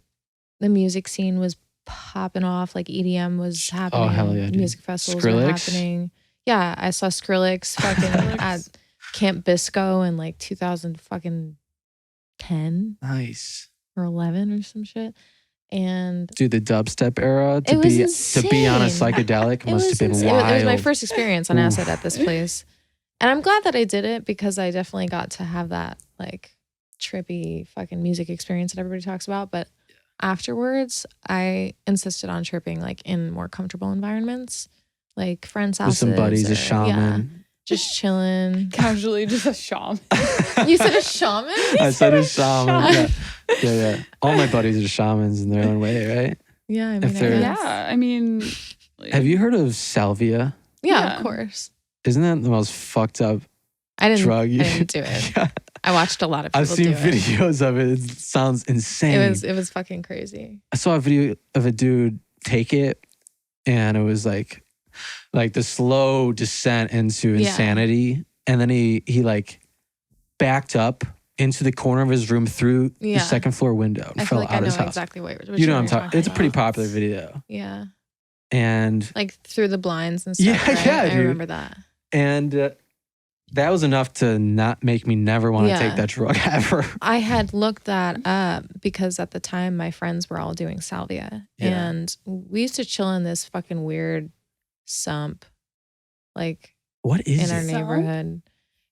the music scene was popping off. Like EDM was happening. Oh, hell yeah, dude. Music festivals were Skrillex? happening. Yeah, I saw Skrillex fucking at Camp Bisco in like 2010 Nice. or 11 or some shit. And Dude, the dubstep era It was to be on a insane. psychedelic must have been insane. wild. It was my first experience on acid Oof. at this place. And I'm glad that I did it because I definitely got to have that like trippy fucking music experience that everybody talks about. But afterwards, I insisted on tripping like in more comfortable environments, like friends' With houses. some buddies, a or- shaman. Yeah, just chilling. Casually, just a shaman. You said a shaman? I said a shaman. Yeah. All my buddies are shamans in their own way, right? Yeah, I If mean, they're- Yeah, I mean, like, Have you heard of salvia? yeah, Yeah. of course. Isn't that the most fucked up I didn't drug? I didn't do it. Yeah. I watched a lot of people I've seen do it. videos of it. It sounds insane. It was fucking crazy. I saw a video of a dude take it, and it was like the slow descent into Yeah. insanity, and then he like backed up into the corner of his room through Yeah. the second floor window and I fell feel like out I know his house. exactly what You know what I'm you're talking. It's a pretty about. popular video, Yeah. and Like through the blinds and stuff. Yeah, right? yeah, I dude. remember that. that was enough to not make me never want to Yeah. take that drug ever. I had looked that up because at the time my friends were all doing salvia. Yeah. And we used to chill in this fucking weird sump, like What is in our it? neighborhood.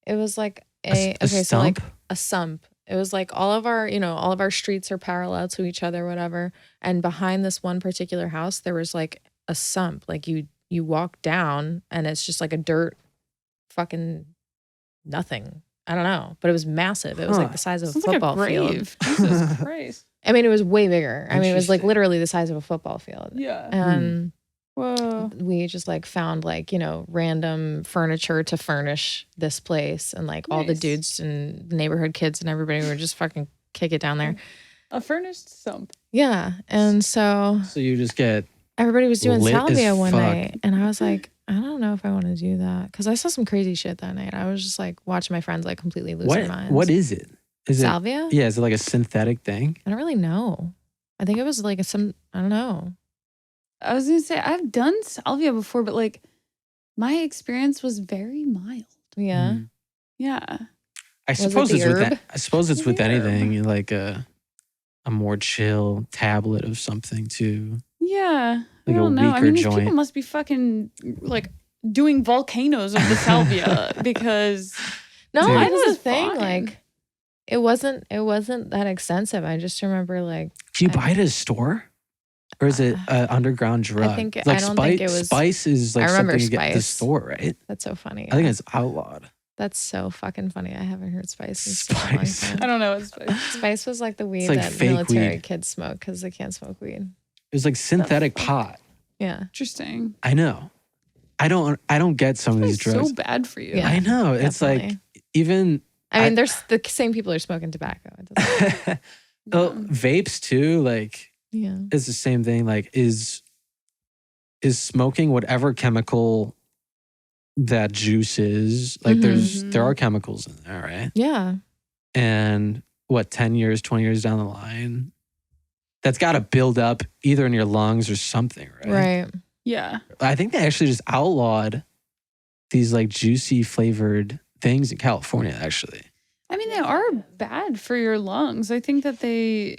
It was like A so like stump? a sump. It was like all of our streets are parallel to each other, whatever. And behind this one particular house, there was like a sump. Like you walk down and it's just like a dirt fucking nothing. I don't know. But it was massive. It was Huh. like the size of a sounds like football a field. grave. Jesus Christ. I mean, it was way bigger. I mean, it was like Interesting. literally the size of a football field. Yeah. And Whoa. we just like found like, random furniture to furnish this place. And like all the Nice. dudes and neighborhood kids and everybody were just fucking kick it down there. A furnished sump. Yeah. And so So you just get everybody was doing Lit as salvia one fuck. night. And I was like, I don't know if I want to do that. Cause I saw some crazy shit that night. I was just like watching my friends like completely lose their minds. what is it? Is salvia? it? Yeah, is it like a synthetic thing? I don't really know. I think it was like I don't know. I was gonna say I've done salvia before, but like my experience was very mild. Yeah. Mm. Yeah. I it suppose the it's with herb? I suppose it's with The herb. anything like a more chill tablet of something too. Yeah. Like I a don't know. I weaker mean, these joint. people must be fucking like doing volcanoes of the salvia because No, Dude. I Mine was the was thing. fine. Like, it wasn't that expensive. I just remember like Do you buy it at a store? Or is it an underground drug? think- Like I don't think it was- Spice is like I remember something you get at the Spice. store, right? that's so funny. I think it's outlawed. that's so fucking funny. I haven't heard Spice in such a long Spice. time. I don't know. It's fine. Spice was like the weed like that fake military weed. kids smoke because they can't smoke weed. It was like synthetic fuck? pot. Yeah. Interesting. I know. I don't get some of these It's drugs. so bad for you. Yeah. I know. It's like definitely. even I mean, there's the same people are smoking tobacco. It doesn't, vapes too, like yeah. it's the same thing. Like is smoking whatever chemical that juice is. Like Mhm. there are chemicals in there, right? Yeah. And what, 10 years, 20 years down the line, that's got to build up either in your lungs or something, right? Right. Yeah. I think they actually just outlawed these like juicy flavored things in California, actually. I mean, they are bad for your lungs. I think that they,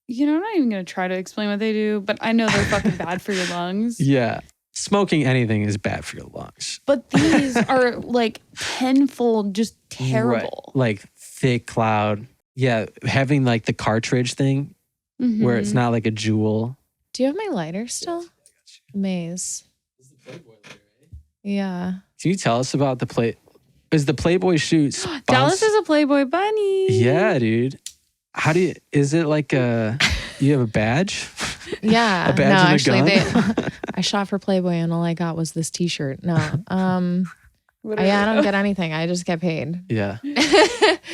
I'm not even going to try to explain what they do, but I know they're fucking bad for your lungs. Yeah. Smoking anything is bad for your lungs. But these are like tenfold just terrible. Right. Like thick cloud. Yeah. Having like the cartridge thing where it's not like a jewel. Do you have my lighter still? Maze. This is the Playboy lighter, right? Yeah. Can you tell us about is the Playboy shoot Dallas is a Playboy bunny. Yeah, dude. Is it like you have a badge? Yeah. A badge and a gun? I shot for Playboy and all I got was this t-shirt. No. I don't get anything. I just get paid. Yeah.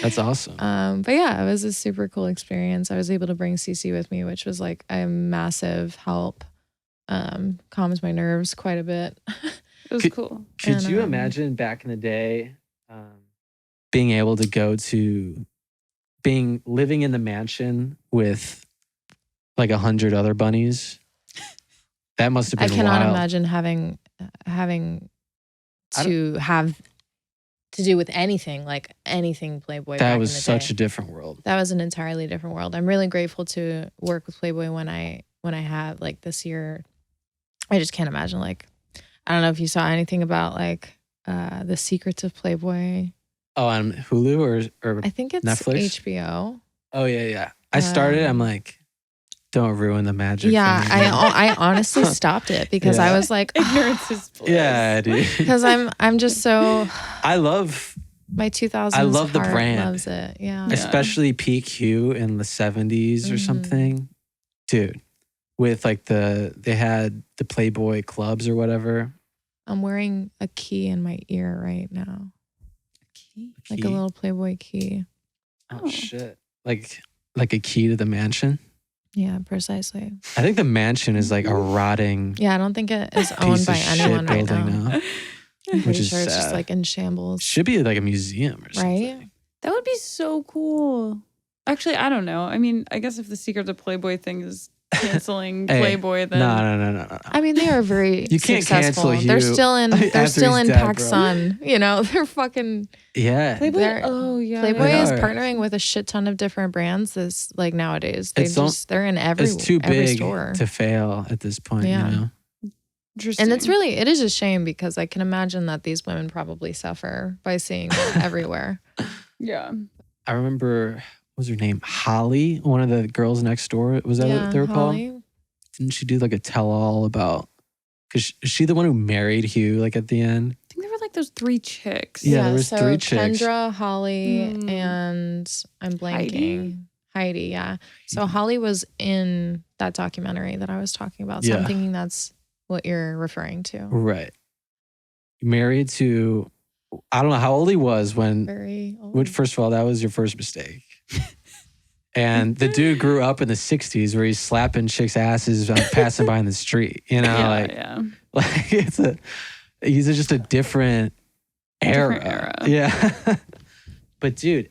That's awesome. But yeah, it was a super cool experience. I was able to bring Cece with me, which was like a massive help. Calms my nerves quite a bit. It was cool. Could you imagine back in the day being able to go to living in the mansion with like 100 other bunnies? That must have been I cannot wild. imagine having to have to do with anything Playboy. That was such a different world. That was an entirely different world. I'm really grateful to work with Playboy when I had like this year. I just can't imagine like, I don't know if you saw anything about like The Secrets of Playboy. Oh, on Hulu or I think it's Netflix? HBO. Oh yeah. I started. I'm like, don't ruin the magic. Yeah, for me. I honestly stopped it because I was like, ignorance is bliss. Yeah, dude. Because I'm just so. I love my 2000s. I love the heart brand. Loves it. Yeah. Especially PQ in the 70s or something, dude. With like they had the Playboy clubs or whatever. I'm wearing a key in my ear right now. Like a little Playboy key. Oh shit! Like a key to the mansion. Yeah, precisely. I think the mansion is like a rotting. Yeah, I don't think it is owned by anyone right now. I'm pretty sure it's just like in shambles. Should be like a museum or something. Right? That would be so cool. Actually, I don't know. I mean, I guess if the Secret of Playboy thing is canceling Playboy, then no. I mean, they are very you can't successful. cancel Hugh. They're still in dead, PacSun. You know, they're fucking Playboy. Oh yeah, Playboy is partnering with a shit ton of different brands. This like nowadays, they're in every. It's too big store. to fail at this point. Yeah. You know? Interesting. And it is a shame because I can imagine that these women probably suffer by seeing that everywhere. Yeah. I remember. What was her name? Holly, one of the girls next door. Was that what they were called? Didn't she do like a tell-all about? Because is she the one who married Hugh? Like at the end, I think there were like those 3 chicks. Yeah, there was 3 chicks. Kendra, Holly, and I'm blanking. Heidi. Yeah. So Holly was in that documentary that I was talking about. So I'm thinking that's what you're referring to. Right. Married to, I don't know how old he was when. Very old. Which, first of all, that was your first mistake. And the dude grew up in the 60s where he's slapping chicks' asses passing by in the street. You know, like he's just a different era. Yeah. But dude,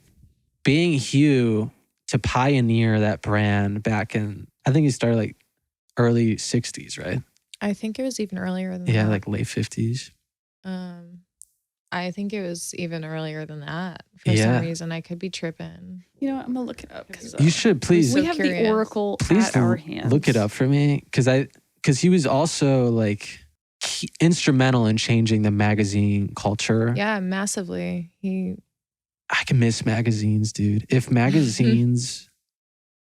being Hugh to pioneer that brand back in, I think he started like early 60s, right? I think it was even earlier than that. Yeah, like late 50s. I think it was even earlier than that. For some reason, I could be tripping. You know what? I'm gonna look it up because you should please. We have the Oracle at our hands. Look it up for me because he was also like instrumental in changing the magazine culture. Yeah, massively. I can miss magazines, dude. If magazines,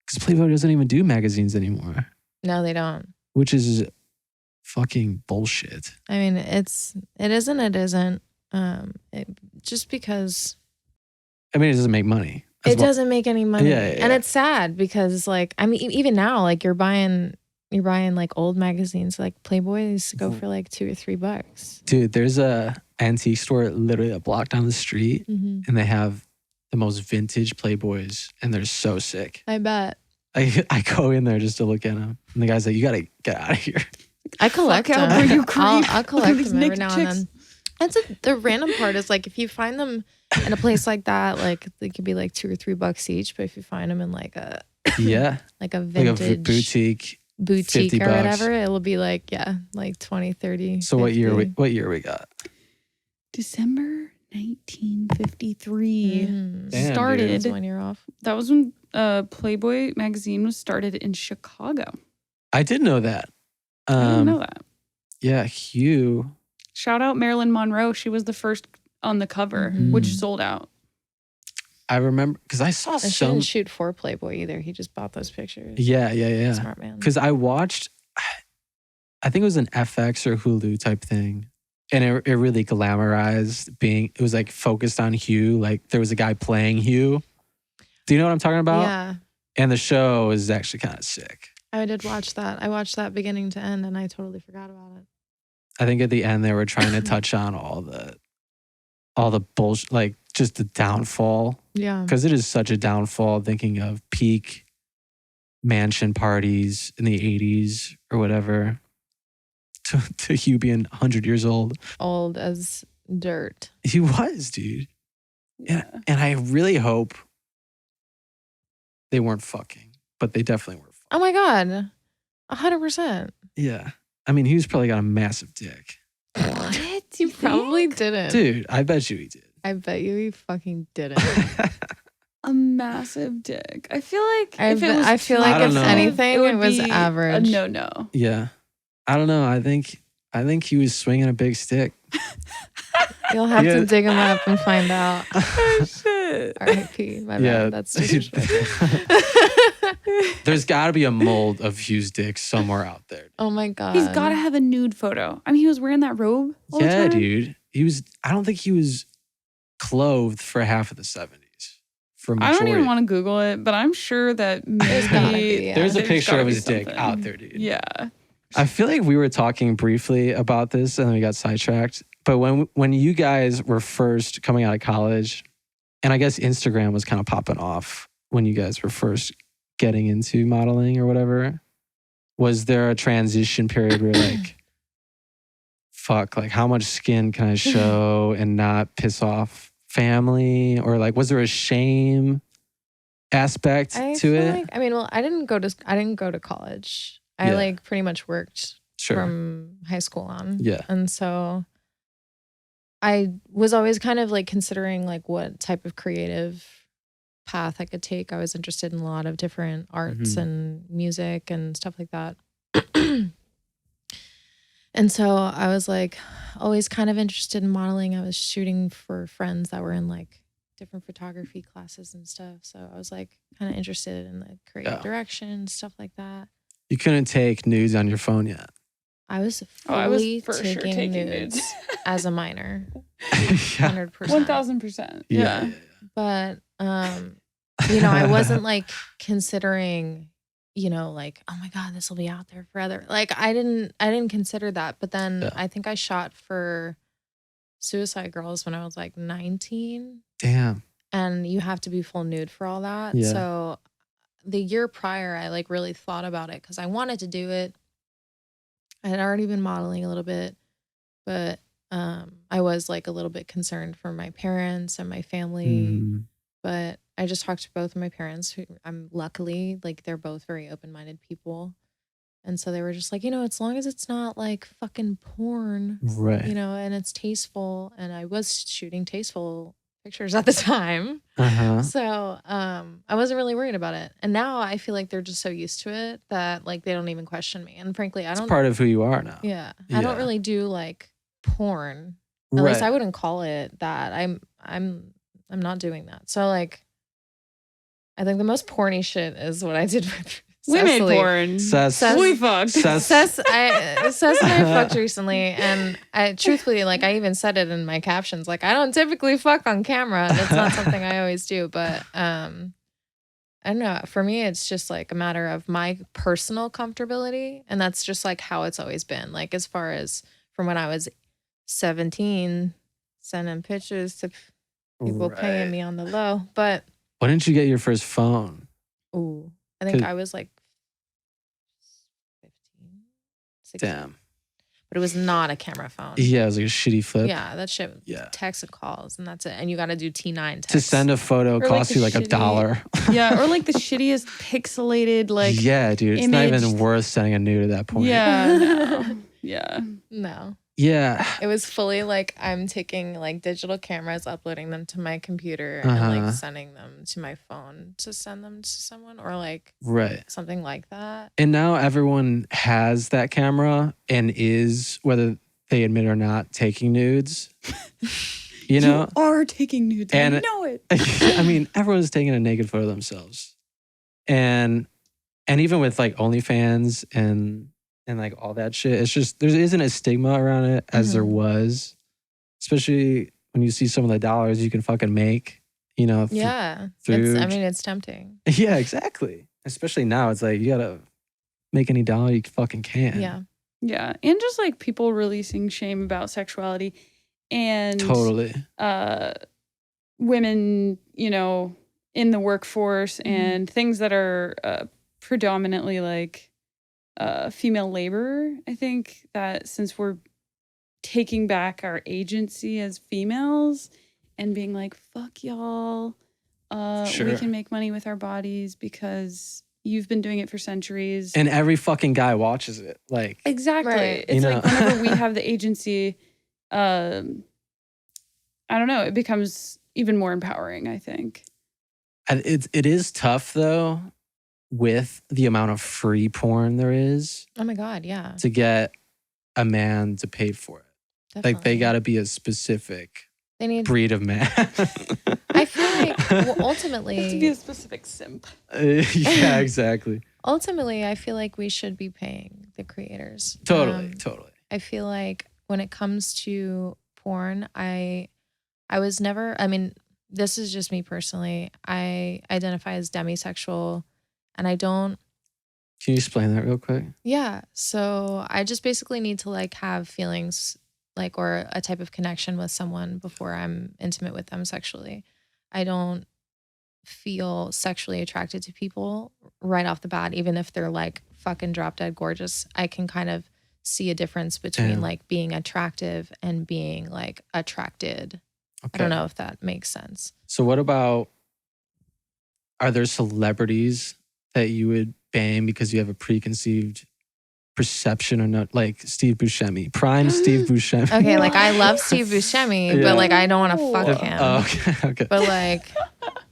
because Playboy doesn't even do magazines anymore. No, they don't. Which is fucking bullshit. I mean, it isn't. Just because. I mean, it doesn't make money. It doesn't make any money. Yeah. And it's sad because like, I mean, even now, like you're buying like old magazines, like Playboys go for like $2 or $3. Dude, there's a antique store literally a block down the street and they have the most vintage Playboys and they're so sick. I bet. I go in there just to look at them and the guy's like, you gotta get out of here. I collect them. I'll collect them every now and then. The random part is like if you find them in a place like that, like they could be like $2 or $3 each. But if you find them in like a like a vintage like a boutique, boutique $50. or whatever, it'll be like, like 20, 30. So 50. what year we got? December 1953 Damn, dude. started. That's 1 year off. That was when Playboy magazine was started in Chicago. I did know that. I didn't know that. Yeah, Hugh. Shout out Marilyn Monroe. She was the first on the cover, which sold out. I remember because I saw And she some. didn't shoot for Playboy either. He just bought those pictures. Yeah. Smart man. Because I watched, I think it was an FX or Hulu type thing. And it really glamorized being, it was like focused on Hugh. Like there was a guy playing Hugh. Do you know what I'm talking about? Yeah. And the show is actually kind of sick. I did watch that. I watched that beginning to end and I totally forgot about it. I think at the end they were trying to touch on all the bullshit, like just the downfall. Yeah. Because it is such a downfall thinking of peak mansion parties in the 80s or whatever to Hugh being 100 years old. Old as dirt. He was, dude. Yeah. And I really hope they weren't fucking, but they definitely were fucking. Oh my God. 100%. Yeah. I mean, Hugh's probably got a massive dick. What? You probably didn't. Dude, I bet you he did. I bet you he fucking didn't. A massive dick. I feel like I if it was feel like I don't if know. anything, would it was be average. A no. Yeah. I don't know. I think he was swinging a big stick. You'll have Yeah. to dig him up and find out. Oh shit. R.I.P. My Yeah. bad. That's too There's got to be a mold of Hugh's dick somewhere out there. Oh my God. He's got to have a nude photo. I mean, he was wearing that robe all the Yeah, time. dude. I don't think he was clothed for half of the 70s. For I don't majority. even want to Google it, but I'm sure that There's gotta maybe be, yeah. There's a there's picture gotta of be his dick something. out there, dude. Yeah. I feel like we were talking briefly about this and then we got sidetracked. But when you guys were first coming out of college, and I guess Instagram was kind of popping off when you guys were first getting into modeling or whatever, was there a transition period where like, fuck, like how much skin can I show and not piss off family? Or like, was there a shame aspect I to feel it? like, I mean, well, I didn't go to college. I Yeah. like pretty much worked Sure. from high school on. Yeah. And so I was always kind of like considering like what type of creative path I could take. I was interested in a lot of different arts Mhm. and music and stuff like that. And so I was like always kind of interested in modeling. I was shooting for friends that were in like different photography classes and stuff. So I was like kind of interested in the creative Yeah. direction, stuff like that. You couldn't take nudes on your phone yet. I was I was fully for sure taking taking nudes nudes. as a minor. Yeah. 100%. 1000%. Yeah. But you know, I wasn't like considering, you know, like, oh my God, this will be out there forever. Like I didn't consider that. But then Yeah. I think I shot for Suicide Girls when I was like 19. Damn. And you have to be full nude for all that. Yeah. So the year prior, I like really thought about it because I wanted to do it. I had already been modeling a little bit, but I was like a little bit concerned for my parents and my family. Mm. But I just talked to both of my parents, who I'm luckily like they're both very open-minded people. And so they were just like, you know, as long as it's not like fucking porn, Right. you know, and it's tasteful. And I was shooting tasteful pictures at the time. Uh-huh. So I wasn't really worried about it. And now I feel like they're just so used to it that like they don't even question me. And frankly, I It's don't part of who you are now. I Yeah. don't really do like porn. At Right. least I wouldn't call it that. I'm not doing that. So like I think the most porny shit is what I did with We made Cecily. porn. Cess- We fucked. Cess and I fucked recently, and I truthfully, like, I even said it in my captions. Like, I don't typically fuck on camera. That's not something I always do. But I don't know. For me, it's just like a matter of my personal comfortability, and that's just like how it's always been. Like, as far as from when I was 17, sending pictures to people paying me on the low. But Why didn't you get your first phone? ooh, I think 'Cause- I was like 15, 16. Damn. but it was not a camera phone. Yeah, it was like a shitty flip. Yeah, that shit. Yeah. Text and calls, and that's it. And you got to do T9 text. To send a photo Or costs the you like $1. Yeah, or like the shittiest pixelated like. Yeah, dude, it's not even image. worth sending a nude at that point. Yeah. No. Yeah. No. Yeah. It was fully like I'm taking like digital cameras, uploading them to my computer, and like sending them to my phone to send them to someone, or like Right. something like that. And now everyone has that camera and is, whether they admit or not, taking nudes. You know? You are taking nudes. And- I know it. I mean, everyone's taking a naked photo of themselves. And even with like OnlyFans and like all that shit, it's just, there isn't a stigma around it as there was, especially when you see some of the dollars you can fucking make, you know? Yeah. through- It's tempting. Yeah, exactly. Especially now, it's like you gotta make any dollar you fucking can. Yeah. Yeah. And just like people releasing shame about sexuality and Totally. women, you know, in the workforce and things that are predominantly like female labor. I think that since we're taking back our agency as females and being like, fuck y'all, Sure. we can make money with our bodies because you've been doing it for centuries. And every fucking guy watches it. Like, Exactly. Right. It's You know? like whenever we have the agency, I don't know, it becomes even more empowering, I think. and it is tough though, with the amount of free porn there is, Oh my God. Yeah. to get a man to pay for it. Definitely. Like, they gotta be a specific They need. breed of man. I feel like well, To be ultimately, a specific simp. Yeah, exactly. I feel like we should be paying the creators. Totally. I feel like when it comes to porn, I was never, I mean, this is just me personally. I identify as demisexual, and I don't, Can you explain that real quick? yeah. So I just basically need to like have feelings like, or a type of connection with someone before I'm intimate with them sexually. I don't feel sexually attracted to people right off the bat, even if they're like fucking drop dead gorgeous. I can kind of see a difference between Damn. like being attractive and being like attracted. Okay. I don't know if that makes sense. So what about, are there celebrities that you would bang because you have a preconceived perception or not? Like Steve Buscemi, prime Steve Buscemi. Okay, like I love Steve Buscemi, Yeah. but like I don't want to fuck him. Oh, okay, okay. But like,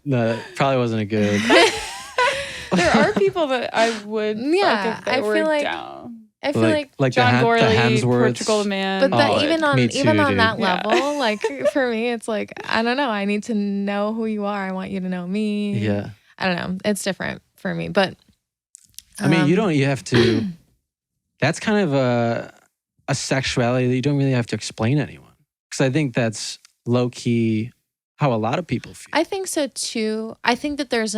No, that probably wasn't a good. There are people that I would Yeah, fuck if they I were feel like- down. I feel like John the Gorley, Hemsworths. Portugal the Man. But that Oh, even on me too, even on dude. that Yeah. level, like for me, it's like I don't know. I need to know who you are. I want you to know me. Yeah. I don't know. It's different for me, but I mean, you have to, that's kind of a sexuality that you don't really have to explain to anyone. Because I think that's low key how a lot of people feel. I think so too. I think that there's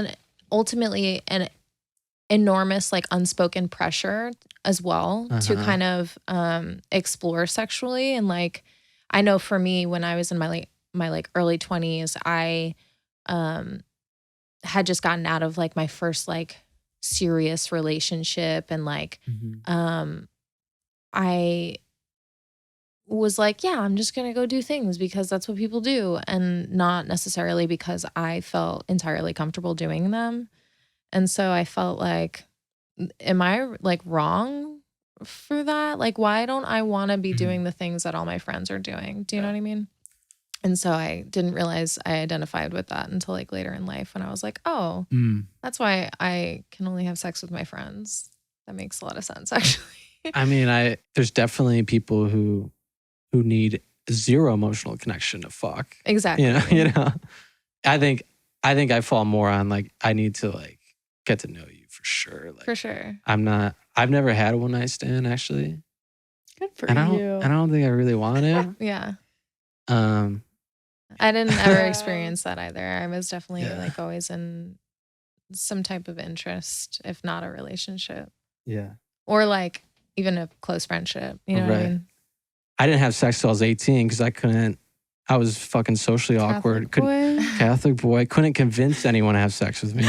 ultimately an enormous like unspoken pressure as well to Uh-huh. kind of explore sexually. And like I know for me, when I was in my early 20s, I had just gotten out of like my first like serious relationship, and like Mhm. I was like, yeah, I'm just going to go do things because that's what people do, and not necessarily because I felt entirely comfortable doing them. And so I felt like, am I like wrong for that? Like, why don't I want to be doing the things that all my friends are doing? Do you know what I mean? And so I didn't realize I identified with that until like later in life, when I was like, oh, that's why I can only have sex with my friends. That makes a lot of sense, actually. I mean, there's definitely people who need zero emotional connection to fuck. Exactly. You know. I think I fall more on like, I need to like get to know you for sure. Like, For sure. I've never had a one night stand actually. Good for And you. I don't think I really want to. Yeah. Um, I didn't ever Yeah. experience that either. I was definitely Yeah. like always in some type of interest, if not a relationship, yeah. or like even a close friendship. You know what I Right. mean? I didn't have sex till I was 18 because I was fucking socially awkward. Catholic boy. Catholic boy. Couldn't convince anyone to have sex with me.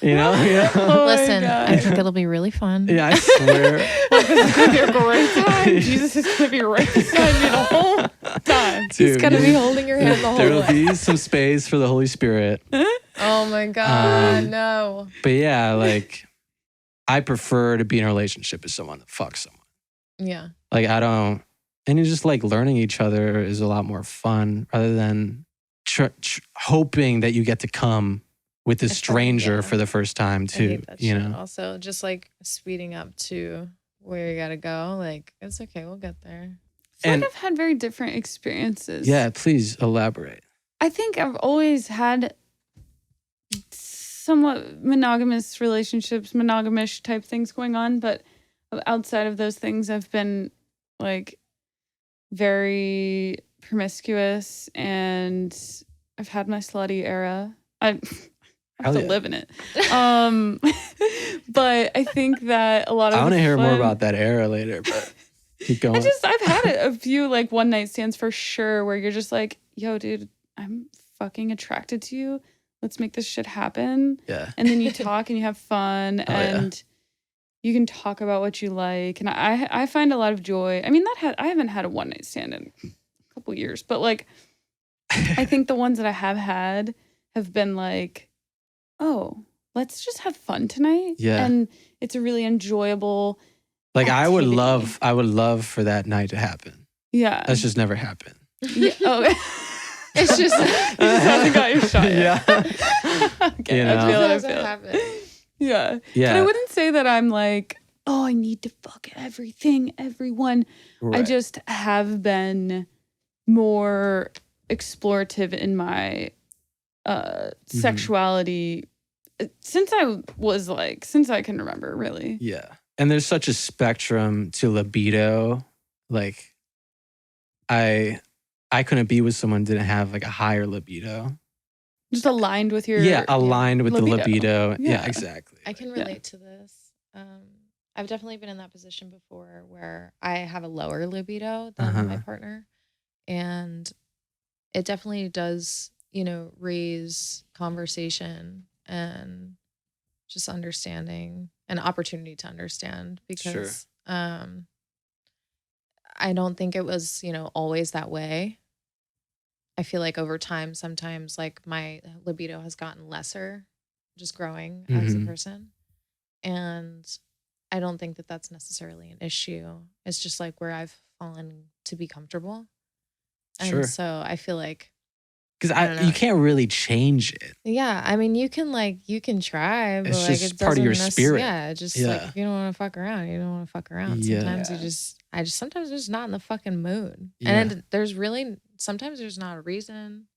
You know? Yeah. Oh my Listen, God. I think it'll be really fun. Yeah, I swear. This is gonna be a great time. Jesus is gonna be right beside me the whole time. He's Dude, gonna be holding your hand the whole There'll way. be some space for the Holy Spirit. Oh my God, Um, no. But yeah, like I prefer to be in a relationship with someone that fucks someone. Yeah. Like I don't, and it's just like learning each other is a lot more fun rather than hoping that you get to come with a I fucking stranger get it. for the first time I too. hate that You shit. know? Also, just like speeding up to where you gotta go. Like, it's okay, we'll get there. I feel And- like I've had very different experiences. Yeah, please elaborate. I think I've always had somewhat monogamous relationships, monogamish type things going on, but outside of those things, I've been like very promiscuous, and I've had my slutty era. I have to live in it. But I think that a lot of I want to hear more fun- about that era later, but keep going. I've had a few like one night stands for sure where you're just like, yo, dude, I'm fucking attracted to you. Let's make this shit happen. Yeah. And then you talk and you have fun and you can talk about what you like. And I find a lot of joy. I mean, I haven't had a one night stand in a couple years, but like, I think the ones that I have had have been like, oh, let's just have fun tonight. Yeah. And it's a really enjoyable. Like I would activity. love for that night to happen. Yeah. That's just never happened. Yeah. Oh, It's just you just haven't got your shot yet. Okay, You know. I feel it. I doesn't feel it. happen. Yeah. Yeah. But I wouldn't say that I'm like, oh, I need to fuck everything, everyone. I Right. just have been more explorative in my sexuality since I can remember, really. Yeah. And there's such a spectrum to libido. Like I couldn't be with someone who didn't have like a higher libido. Just aligned with your aligned with libido. the libido. Yeah, Yeah. exactly. I can relate to this. I've definitely been in that position before where I have a lower libido than my partner. And it definitely does, raise conversation and just understanding and opportunity to understand because I don't think it was, always that way. I feel like over time, sometimes like my libido has gotten lesser just growing as a person. And I don't think that that's necessarily an issue. It's just like where I've fallen to be comfortable. And so I feel like Because you can't really change it. yeah, I mean, you can try, but It's like just it part of your doesn't spirit. Yeah, just like if you don't want to fuck around, you don't want to fuck around. Yeah. Sometimes sometimes just not in the fucking mood. Yeah. And sometimes there's not a reason.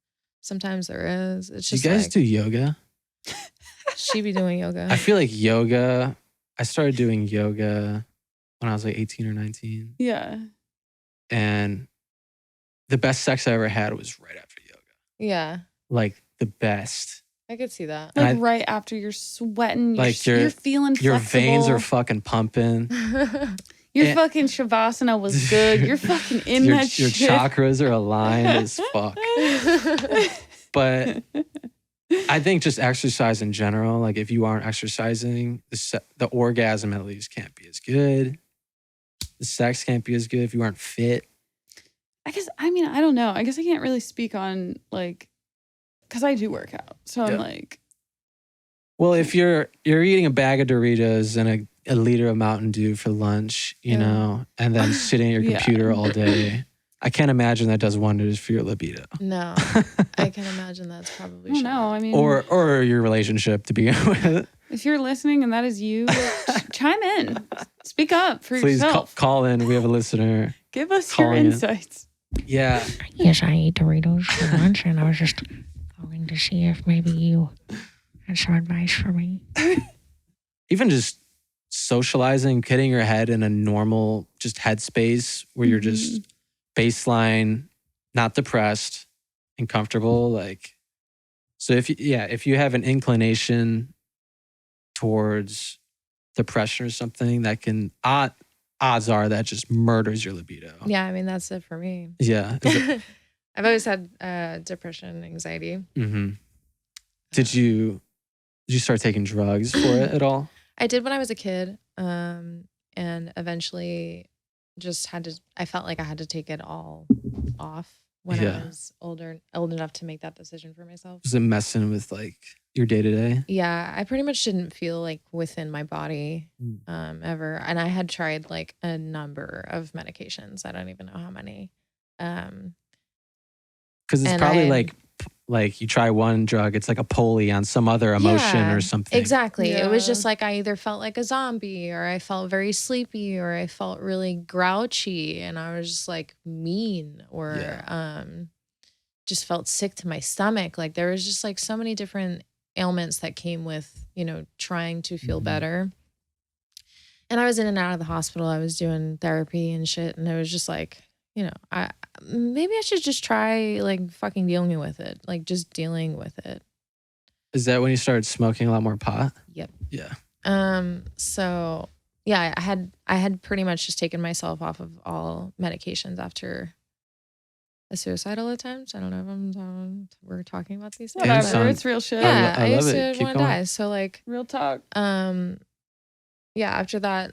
Sometimes there is. It's Do you just guys like, do yoga? she be doing yoga. I feel like yoga, I started doing yoga when I was like 18 or 19. Yeah. And the best sex I ever had was right after yoga. Yeah, Like the best. I could see that. Like And right after you're sweating, Like you're feeling Your flexible. veins are fucking pumping. Your and- fucking shavasana was good. You're fucking in your, that your shit. chakras are aligned as fuck. But I think just exercise in general, like if you aren't exercising, the orgasm at least can't be as good. The sex can't be as good if you aren't fit. I don't know. I guess I can't really speak on like, because I do work out. So I'm Yeah. like, Well, if you're eating a bag of Doritos and a liter of Mountain Dew for lunch, you know, and then sitting at your Yeah. computer all day, I can't imagine that does wonders for your libido. No, I can imagine that's probably I don't know. I mean, Or your relationship to begin with. if you're listening and that is you, chime in. Speak up for Please yourself. call in. We have a listener. Give us your calling in. insights. Yeah. Yes, I eat Doritos for lunch, and I was just calling to see if maybe you had some advice for me. Even just socializing, getting your head in a normal just headspace where you're just baseline, not depressed and comfortable. Like, so if you have an inclination towards depression or something, that can odds are that just murders your libido. Yeah, I mean, that's it for me. Yeah. I've always had depression, anxiety. Mm-hmm. Did you Did you start taking drugs for it at all? I did when I was a kid, and eventually just I felt like I had to take it all off when I was old enough to make that decision for myself. Was it messing with like your day to day? Yeah, I pretty much didn't feel like within my body ever. And I had tried like a number of medications. I don't even know how many. Because it's probably like you try one drug, it's like a pulley on some other emotion or something. Exactly. It was just like I either felt like a zombie, or I felt very sleepy, or I felt really grouchy, and I was just like mean, or just felt sick to my stomach. Like there was just like so many different ailments that came with, you know, trying to feel better. And I was in and out of the hospital. I was doing therapy and shit, and it was just like, you know, maybe I should just try like fucking dealing with it. Like just dealing with it. Is that when you started smoking a lot more pot? Yep. Yeah. So yeah, I had pretty much just taken myself off of all medications after a suicidal attempt. I don't know if we're talking about these things. Whatever, it's real shit. Yeah, I I love used it. to Keep want to going. die. So like Real talk. yeah, after that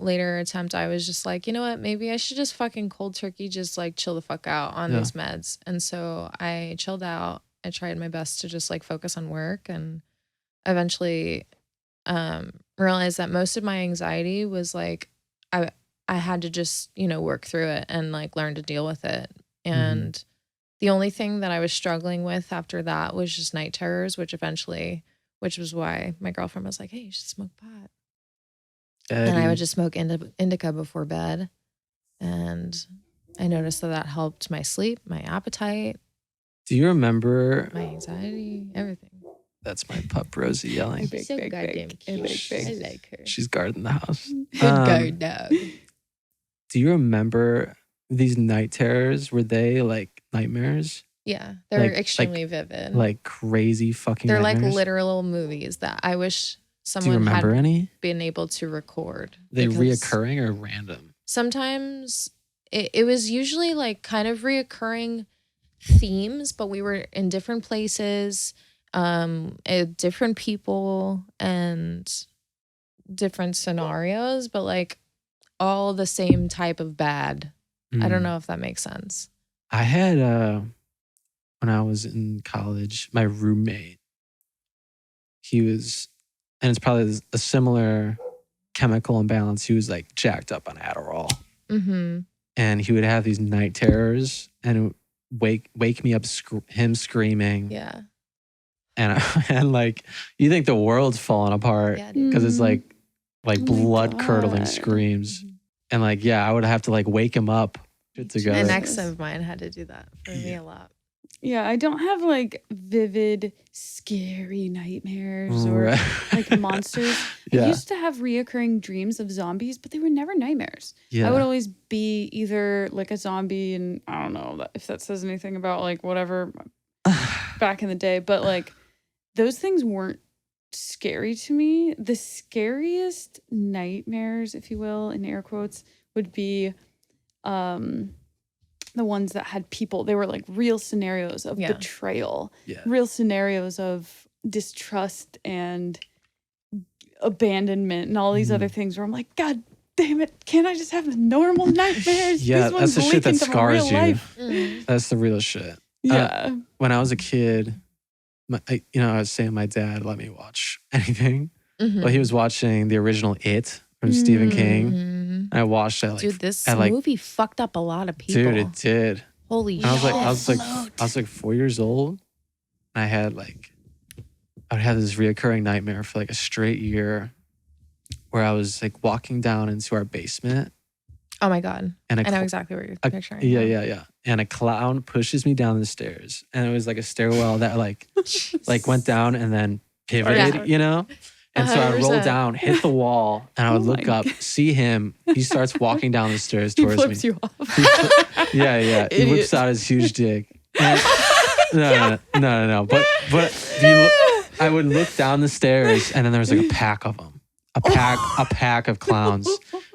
later attempt, I was just like, you know what, maybe I should just fucking cold turkey, just like chill the fuck out on these meds. And so I chilled out. I tried my best to just like focus on work, and eventually realized that most of my anxiety was like I had to just, you know, work through it and like learn to deal with it. And the only thing that I was struggling with after that was just night terrors, which was why my girlfriend was like, hey, you should smoke pot. And I would just smoke indica before bed. And I noticed that helped my sleep, my appetite. Do you remember my anxiety, everything? That's my pup Rosie yelling. She's so goddamn cute. I like her. She's guarding the house. Good guard dog. Do you remember these night terrors? Were they like nightmares? Yeah, they're extremely vivid. Like crazy fucking They're nightmares? like literal movies that I wish someone Do you remember any? been able to record. They reoccurring or random? Sometimes it was usually like kind of reoccurring themes, but we were in different places, different people and different scenarios, but like all the same type of bad. I don't know if that makes sense. I had when I was in college, my roommate, he was, and it's probably a similar chemical imbalance. He was like jacked up on Adderall. And he would have these night terrors and it would wake me up, him screaming. Yeah. And like, you think the world's falling apart because it's like blood curdling screams. And like, yeah, I would have to like wake him up to go. An ex of mine had to do that for me a lot. Yeah, I don't have like vivid, scary nightmares or like monsters. I used to have reoccurring dreams of zombies, but they were never nightmares. I would always be either like a zombie, and I don't know if that says anything about like whatever back in the day, but like those things weren't scary to me. The scariest nightmares, if you will, in air quotes, would be the ones that had people. They were like real scenarios of betrayal, real scenarios of distrust and abandonment and all these other things where I'm like, God damn it, can't I just have normal nightmares? Yeah, These ones that's the shit that leak into my scars real you. life. That's the real shit. Yeah. When I was a kid, I was saying my dad let me watch anything. Well, he was watching the original It from Stephen King. And I watched it. Dude, this movie fucked up a lot of people. Dude, it did. Holy shit. I was like 4 years old. And I would have this reoccurring nightmare for like a straight year where I was like walking down into our basement. Oh my God. And I know exactly what you're picturing. Yeah. And a clown pushes me down the stairs. And it was like a stairwell that like went down and then pivoted, you know? And so I would roll down, hit the wall, and I would look up, see him. He starts walking down the stairs towards me. He flips you off. Yeah. He whips out his huge dick. And, no. But I would look down the stairs, and then there was like a pack of them. A pack of clowns.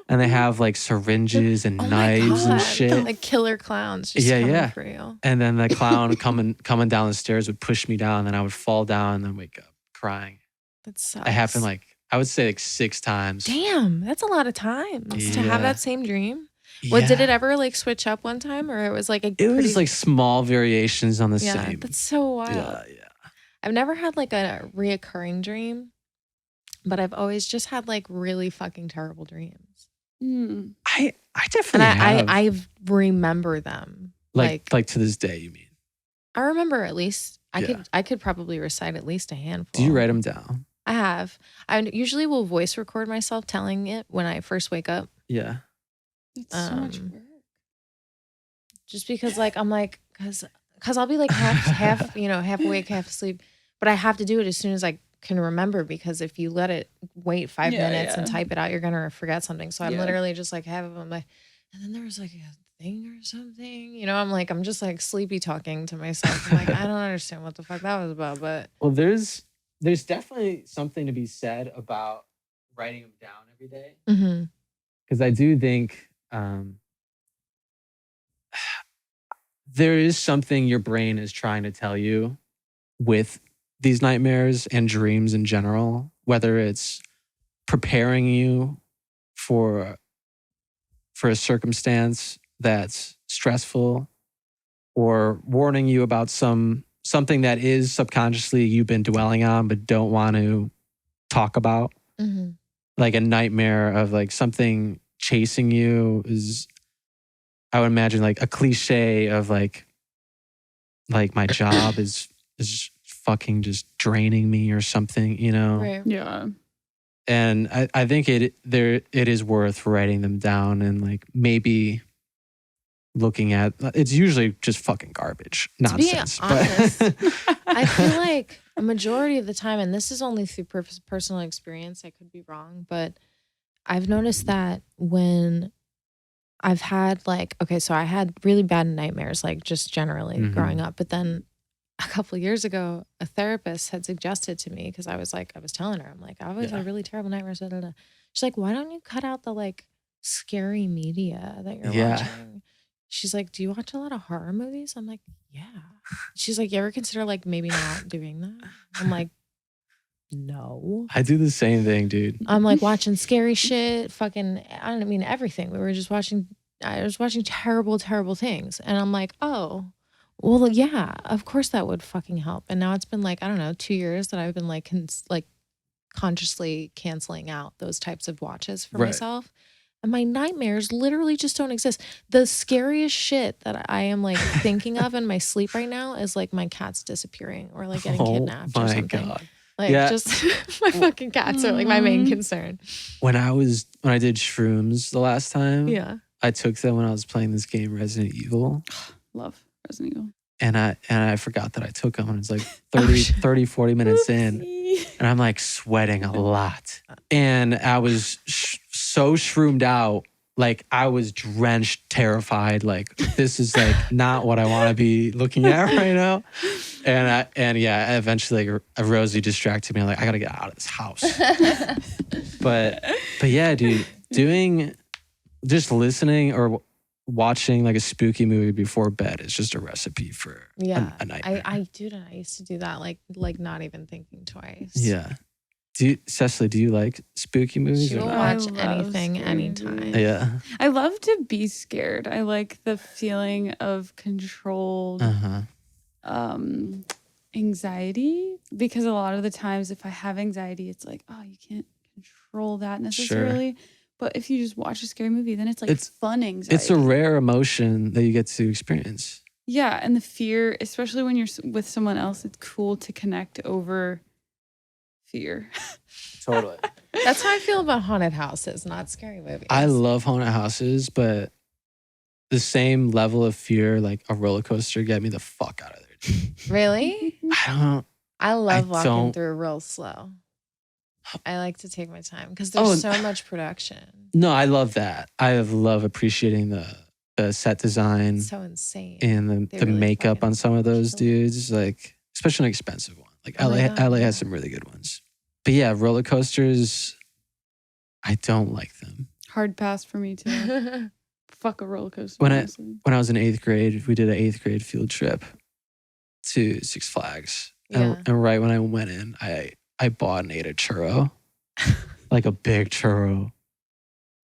And they have like syringes and knives and shit. Like killer clowns just coming for you. And then the clown coming down the stairs would push me down, and I would fall down and then wake up crying. That sucks. It happened like, I would say like 6 times. Damn, that's a lot of times to have that same dream. Yeah. Did it ever like switch up one time, or it was like It was like small variations on the same. That's so wild. Yeah. I've never had like a reoccurring dream, but I've always just had like really fucking terrible dreams. I definitely have. I remember them. Like to this day, you mean? I remember at least I could probably recite at least a handful. Do you write them down? I have. I usually will voice record myself telling it when I first wake up. Yeah. It's so much work. Just because like I'm like because I'll be like half half awake, half asleep, but I have to do it as soon as I can remember, because if you let it wait 5 minutes and type it out, you're gonna forget something. So I'm literally just like I'm like, and then there was like a thing or something, I'm just like sleepy talking to myself. I'm like, I don't understand what the fuck that was about, but well, there's definitely something to be said about writing them down every day, because I do think there is something your brain is trying to tell you with these nightmares and dreams in general, whether it's preparing you for a circumstance that's stressful, or warning you about something that is subconsciously you've been dwelling on but don't want to talk about. Like a nightmare of like something chasing you is, I would imagine, like a cliche of like my job is fucking just draining me or something, right. Yeah. And I think it is worth writing them down and like maybe looking at, it's usually just fucking garbage nonsense. To be honest, I feel like a majority of the time, and this is only through personal experience, I could be wrong, but I've noticed that when I've had so I had really bad nightmares, like just generally growing up. But then a couple of years ago, a therapist had suggested to me, because I was telling her, I'm like, I always had really terrible nightmares. Blah, blah, blah. She's like, why don't you cut out the like scary media that you're watching? She's like, do you watch a lot of horror movies? I'm like, yeah. She's like, you ever consider like maybe not doing that? I'm like, no. I do the same thing, dude. I'm like watching scary shit, fucking, I don't mean everything. I was watching terrible, terrible things. And I'm like, oh, well, yeah, of course that would fucking help. And now it's been like, I don't know, 2 years that I've been like consciously canceling out those types of watches for myself. And my nightmares literally just don't exist. The scariest shit that I am like thinking of in my sleep right now is like my cat's disappearing or like getting kidnapped or something. God. Like just my fucking cats are like my main concern. When I did shrooms the last time, I took them when I was playing this game Resident Evil. Love Resident Evil. And I forgot that I took them, and it's like 30, 40 minutes in, and I'm like sweating a lot. And I was so shroomed out, like I was drenched, terrified, like this is like not what I want to be looking at right now. And eventually like, Rosie distracted me. I'm like, I gotta get out of this house. but yeah, dude, just listening or watching like a spooky movie before bed is just a recipe for a nightmare. I used to do that, like not even thinking twice. Yeah. Cecily, do you like spooky movies? She will watch anything, anytime. Yeah. I love to be scared. I like the feeling of controlled anxiety, because a lot of the times if I have anxiety, it's like, oh, you can't control that necessarily. Sure. But if you just watch a scary movie, then it's like fun anxiety. It's a rare emotion that you get to experience. Yeah. And the fear, especially when you're with someone else, it's cool to connect over fear. Totally. That's how I feel about haunted houses, not scary movies. I love haunted houses, but the same level of fear, like a roller coaster, get me the fuck out of there, dude. Really? I love walking through real slow. I like to take my time because there's so much production. No, I love that. I love appreciating the set design. It's so insane. And the really makeup on some of those dudes, like especially an expensive one. Like LA has some really good ones. But yeah, roller coasters, I don't like them. Hard pass for me too. Fuck a roller coaster. When I was in 8th grade, we did an 8th grade field trip to Six Flags. And right when I went in, I I bought and ate a churro, like a big churro.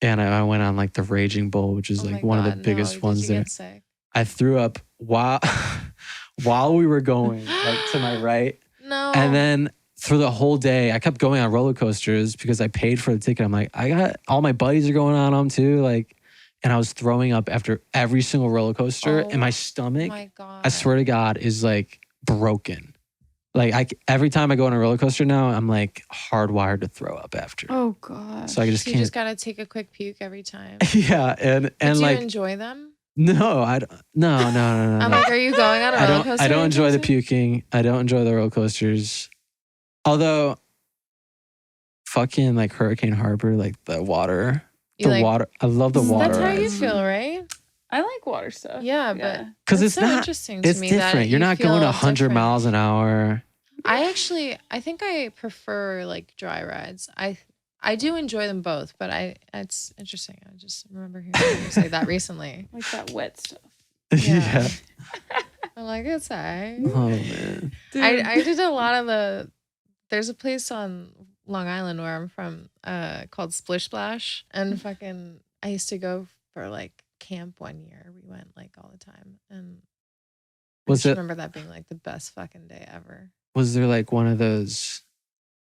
And I went on like the Raging Bull, which is like one of the biggest ones there. Sick? I threw up while we were going like to my right. No. And then through the whole day, I kept going on roller coasters because I paid for the ticket. I'm like, I got all my buddies are going on them too. Like, and I was throwing up after every single roller coaster, and my stomach, my God. I swear to God, is like broken. Like every time I go on a roller coaster now, I'm like hardwired to throw up after. Oh God. So I just can't. You just gotta take a quick puke every time. Yeah, and Do like you enjoy them? no, I don't. No. I'm like, are you going on a roller coaster? I don't enjoy the puking. I don't enjoy the roller coasters. Although, fucking like Hurricane Harbor, like the water, water. I love the water. That's how you rides. feel, right? I like water stuff. Yeah, but because it's so not interesting to it's me different. that You're not going feel 100 different. miles an hour. I think I prefer like dry rides. I do enjoy them both, but it's interesting. I just remember hearing you say that recently. Like that wet stuff. Yeah. I'm like, it's alright. Oh man. Dude. I did a lot of there's a place on Long Island where I'm from called Splish Splash, and fucking I used to go for like camp one year. We went like all the time, and I just remember that being like the best fucking day ever. Was there like one of those?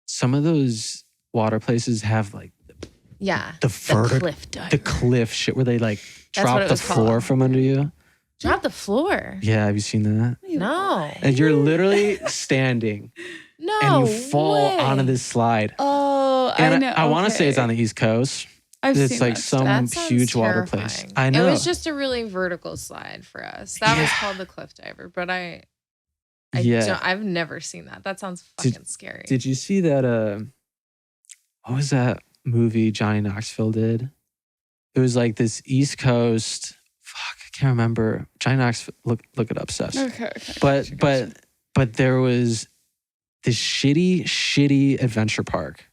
Some of those water places have like the cliff dive, the cliff shit where they like That's what drop it the was floor called. from under you. Drop the floor. Yeah, have you seen that? No. And you're literally standing No. and you fall way. onto this slide. Oh, And I know. I want to say it's okay. on the East Coast. I've It's seen like that some That sounds huge water place. terrifying. I know. It was just a really vertical slide for us. That was called the cliff diver, but I've never seen that. That sounds fucking scary. Did you see that? What was that movie Johnny Knoxville did? It was like this East Coast. Fuck, I can't remember. Johnny Knoxville. Look it up, Seth. Okay. But there was this shitty adventure park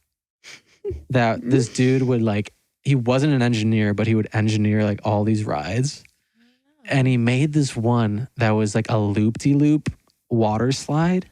that this dude would like. He wasn't an engineer, but he would engineer like all these rides, and he made this one that was like a loop-de-loop water slide,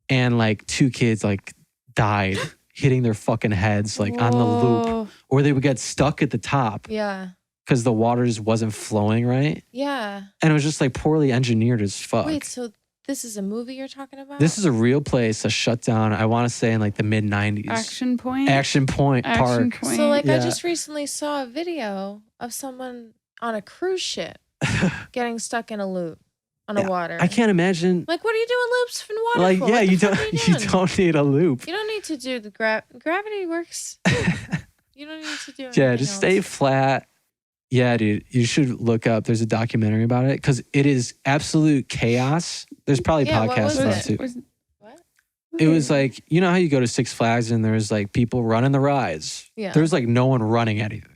and like 2 kids like died hitting their fucking heads like on the loop, or they would get stuck at the top Yeah. because the water just wasn't flowing right, Yeah. and it was just like poorly engineered as fuck. Wait, so this is a movie you're talking about? This is a real place, a shutdown. I want to say in like the mid 90s. Action Point. Action Point Action Park. Point. So like I Yeah. just recently saw a video of someone on a cruise ship getting stuck in a loop on the water. I can't imagine. Like, what are you doing loops in water Like, for? yeah, What the you fuck don't are you you doing? don't need a loop. You don't need to do the gravity works. You don't need to do Yeah, anything just stay else. flat. Yeah, dude, you should look up. There's a documentary about it because it is absolute chaos. There's probably Yeah, what podcasts was about it? it too. What? It was like, you know how you go to Six Flags and there's like people running the rides. Yeah. There's like no one running anything.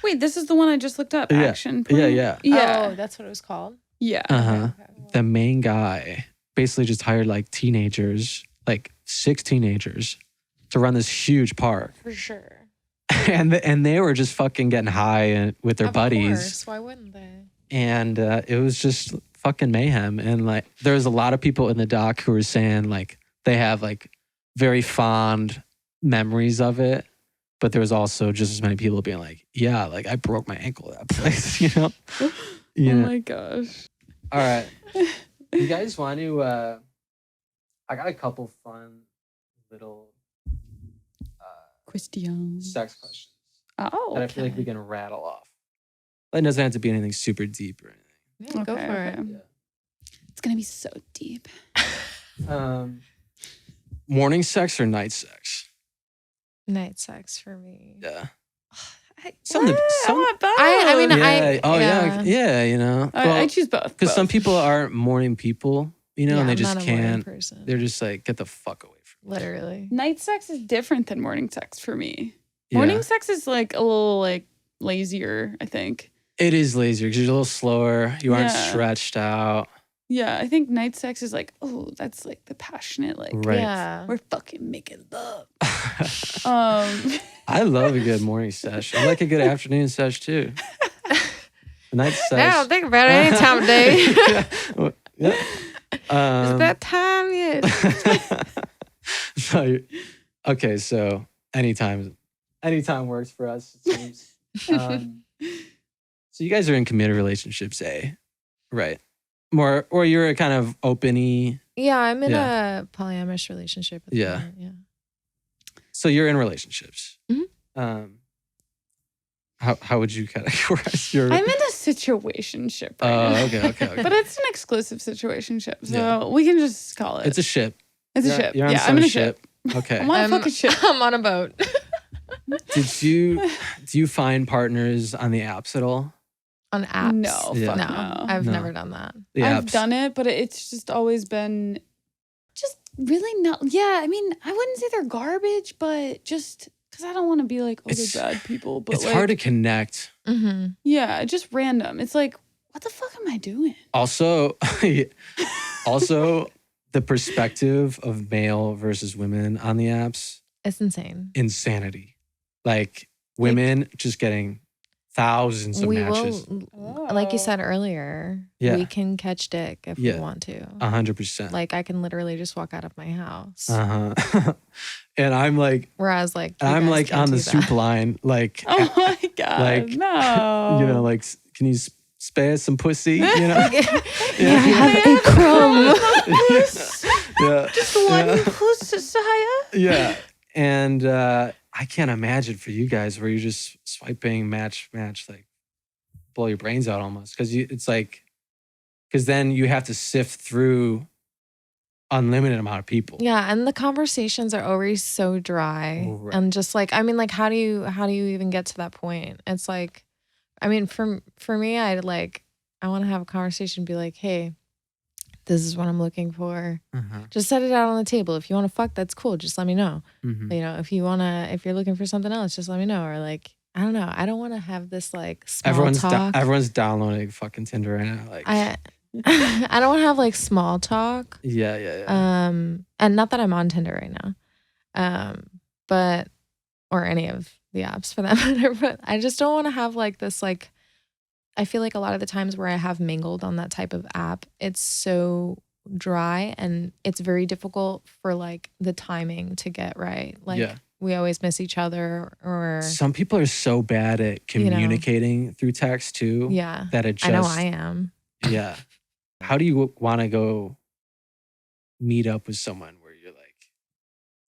Wait, this is the one I just looked up. Yeah. Action Point. Yeah. Yeah. Oh, that's what it was called. Yeah. Uh-huh. Okay. The main guy basically just hired like teenagers, like 6 teenagers, to run this huge park. For sure. And they were just fucking getting high with their Of buddies. course. Why wouldn't they? And it was just fucking mayhem. And like, there was a lot of people in the doc who were saying like they have like very fond memories of it. But there was also just as many people being like, yeah, like I broke my ankle at that place, you know? Oh my gosh. All right. You guys want to, I got a couple fun little Questions. sex questions Oh. that I feel like we can rattle off. It doesn't have to be anything super deep or anything. Yeah, go for it. Yeah. It's gonna be so deep. Morning sex or night sex? Night sex for me. Yeah. I want both. I mean, yeah, you know. I choose both. Because some people aren't morning people, you know, and they I'm just not a morning can't. person. They're just like, get the fuck away from me. Literally. Night sex is different than morning sex for me. Yeah. Morning sex is like a little like lazier, I think. It is lazier because you're a little slower. You aren't Yeah. stretched out. Yeah, I think night sex is like, oh, that's like the passionate, like Right. Yeah. we're fucking making love. I love a good morning sesh. I like a good afternoon sesh too. Night sesh. I don't think about it any time of day. yeah. Is that time yet? Okay, so anytime works for us, it seems. So you guys are in committed relationships, right? More, or you're a kind of open-y. Yeah, I'm in a polyamorous relationship at the moment, yeah. So you're in relationships. Mm-hmm. How would you categorize your? I'm in a situationship right now. Okay. But it's an exclusive situationship, so we can just call it. It's a ship. It's a ship. You're on I'm in a ship. Okay. I'm on a fucking ship. I'm on a boat. Do you find partners on the apps at all? On apps? No, fuck No. no. I've never done that. The I've apps. done it, but it's just always been just really not. Yeah, I mean, I wouldn't say they're garbage, but just because I don't want to be like, oh, they're bad people. But It's like, hard to connect. Mm-hmm. Yeah, just random. It's like, what the fuck am I doing? Also, the perspective of male versus women on the apps, It's insane. insanity. Like women just getting thousands of matches. Like you said earlier, we can catch dick if we want to. 100%. Like I can literally just walk out of my house. And I'm like, whereas like I'm like on the soup line, like, oh my God, like, no. you know, like, can you spare some pussy? You know, I have a crumb. Just one puss, Saya. Yeah, and I can't imagine for you guys where you're just swiping match, like blow your brains out almost because it's like because then you have to sift through unlimited amount of people. Yeah, and the conversations are always so dry and just like I mean, like how do you even get to that point? It's like, I mean, for me, I want to have a conversation, and be like, hey, this is what I'm looking for. Just set it out on the table. If you want to fuck, that's cool. Just let me know. You know, if you're looking for something else, just let me know. Or like, I don't know. I don't want to have this like small talk. Everyone's downloading fucking Tinder right now. Like, I don't want to have like small talk. Yeah. And not that I'm on Tinder right now, but or any of the apps for that matter. But I just don't want to have like this like. I feel like a lot of the times where I have mingled on that type of app, it's so dry and it's very difficult for like the timing to get right. Like we always miss each other or some people are so bad at communicating through text too. Yeah. That it just, I know I am. Yeah. How do you want to go meet up with someone where you're like,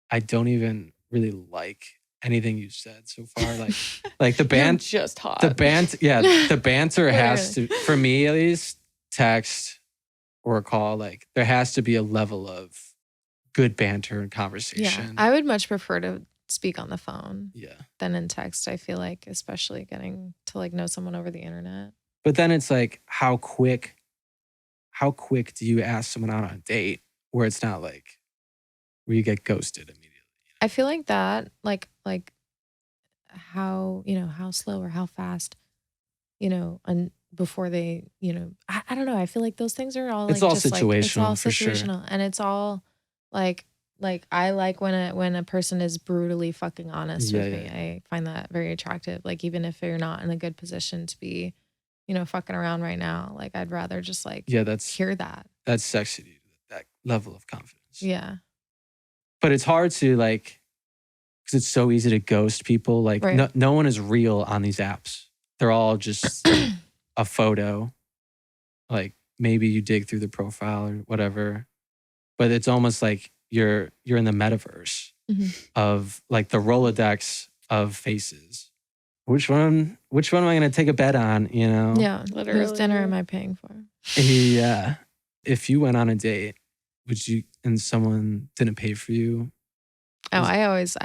I don't even really like anything you said so far, like the band just hot. The banter has to, for me at least, text or a call. Like there has to be a level of good banter and conversation. Yeah, I would much prefer to speak on the phone. Yeah. Than in text. I feel like, especially getting to like know someone over the internet. But then it's like, how quick do you ask someone out on a date where it's not like where you get ghosted immediately? I feel like that, like how, how slow or how fast, and before they, I don't know. I feel like those things are all it's like all just situational, it's all for situational, sure. and it's all like I like when a person is brutally fucking honest with me. I find that very attractive. Like even if you're not in a good position to be, fucking around right now, like I'd rather just like hear that. That's sexy to you, that level of confidence. Yeah. But it's hard to like, because it's so easy to ghost people. Like no one is real on these apps. They're all just a photo. Like maybe you dig through the profile or whatever, but it's almost like you're in the metaverse of like the Rolodex of faces. Which one am I going to take a bet on? Yeah, literally. Whose dinner am I paying for? Yeah. If you went on a date, would you, and someone didn't pay for you? Oh, I always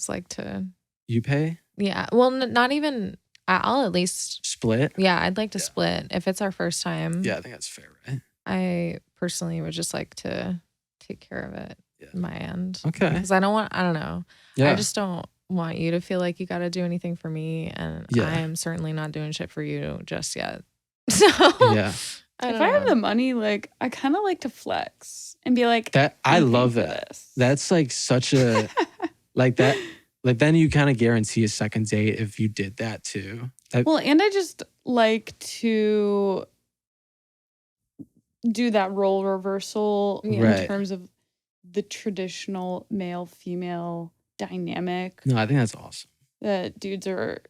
like to. You pay? Yeah. Well, not even. I'll at least split. Yeah, I'd like to split if it's our first time. Yeah, I think that's fair, right? I personally would just like to take care of it on my end. Okay. Because I don't know. Yeah. I just don't want you to feel like you got to do anything for me, and I am certainly not doing shit for you just yet. So yeah. If I have the money, like I kind of like to flex and be like, that. I love that. That's like such a like that. Like then you kind of guarantee a second date if you did that too. Well, and I just like to do that role reversal in terms of the traditional male female dynamic No, I think that's awesome. that dudes are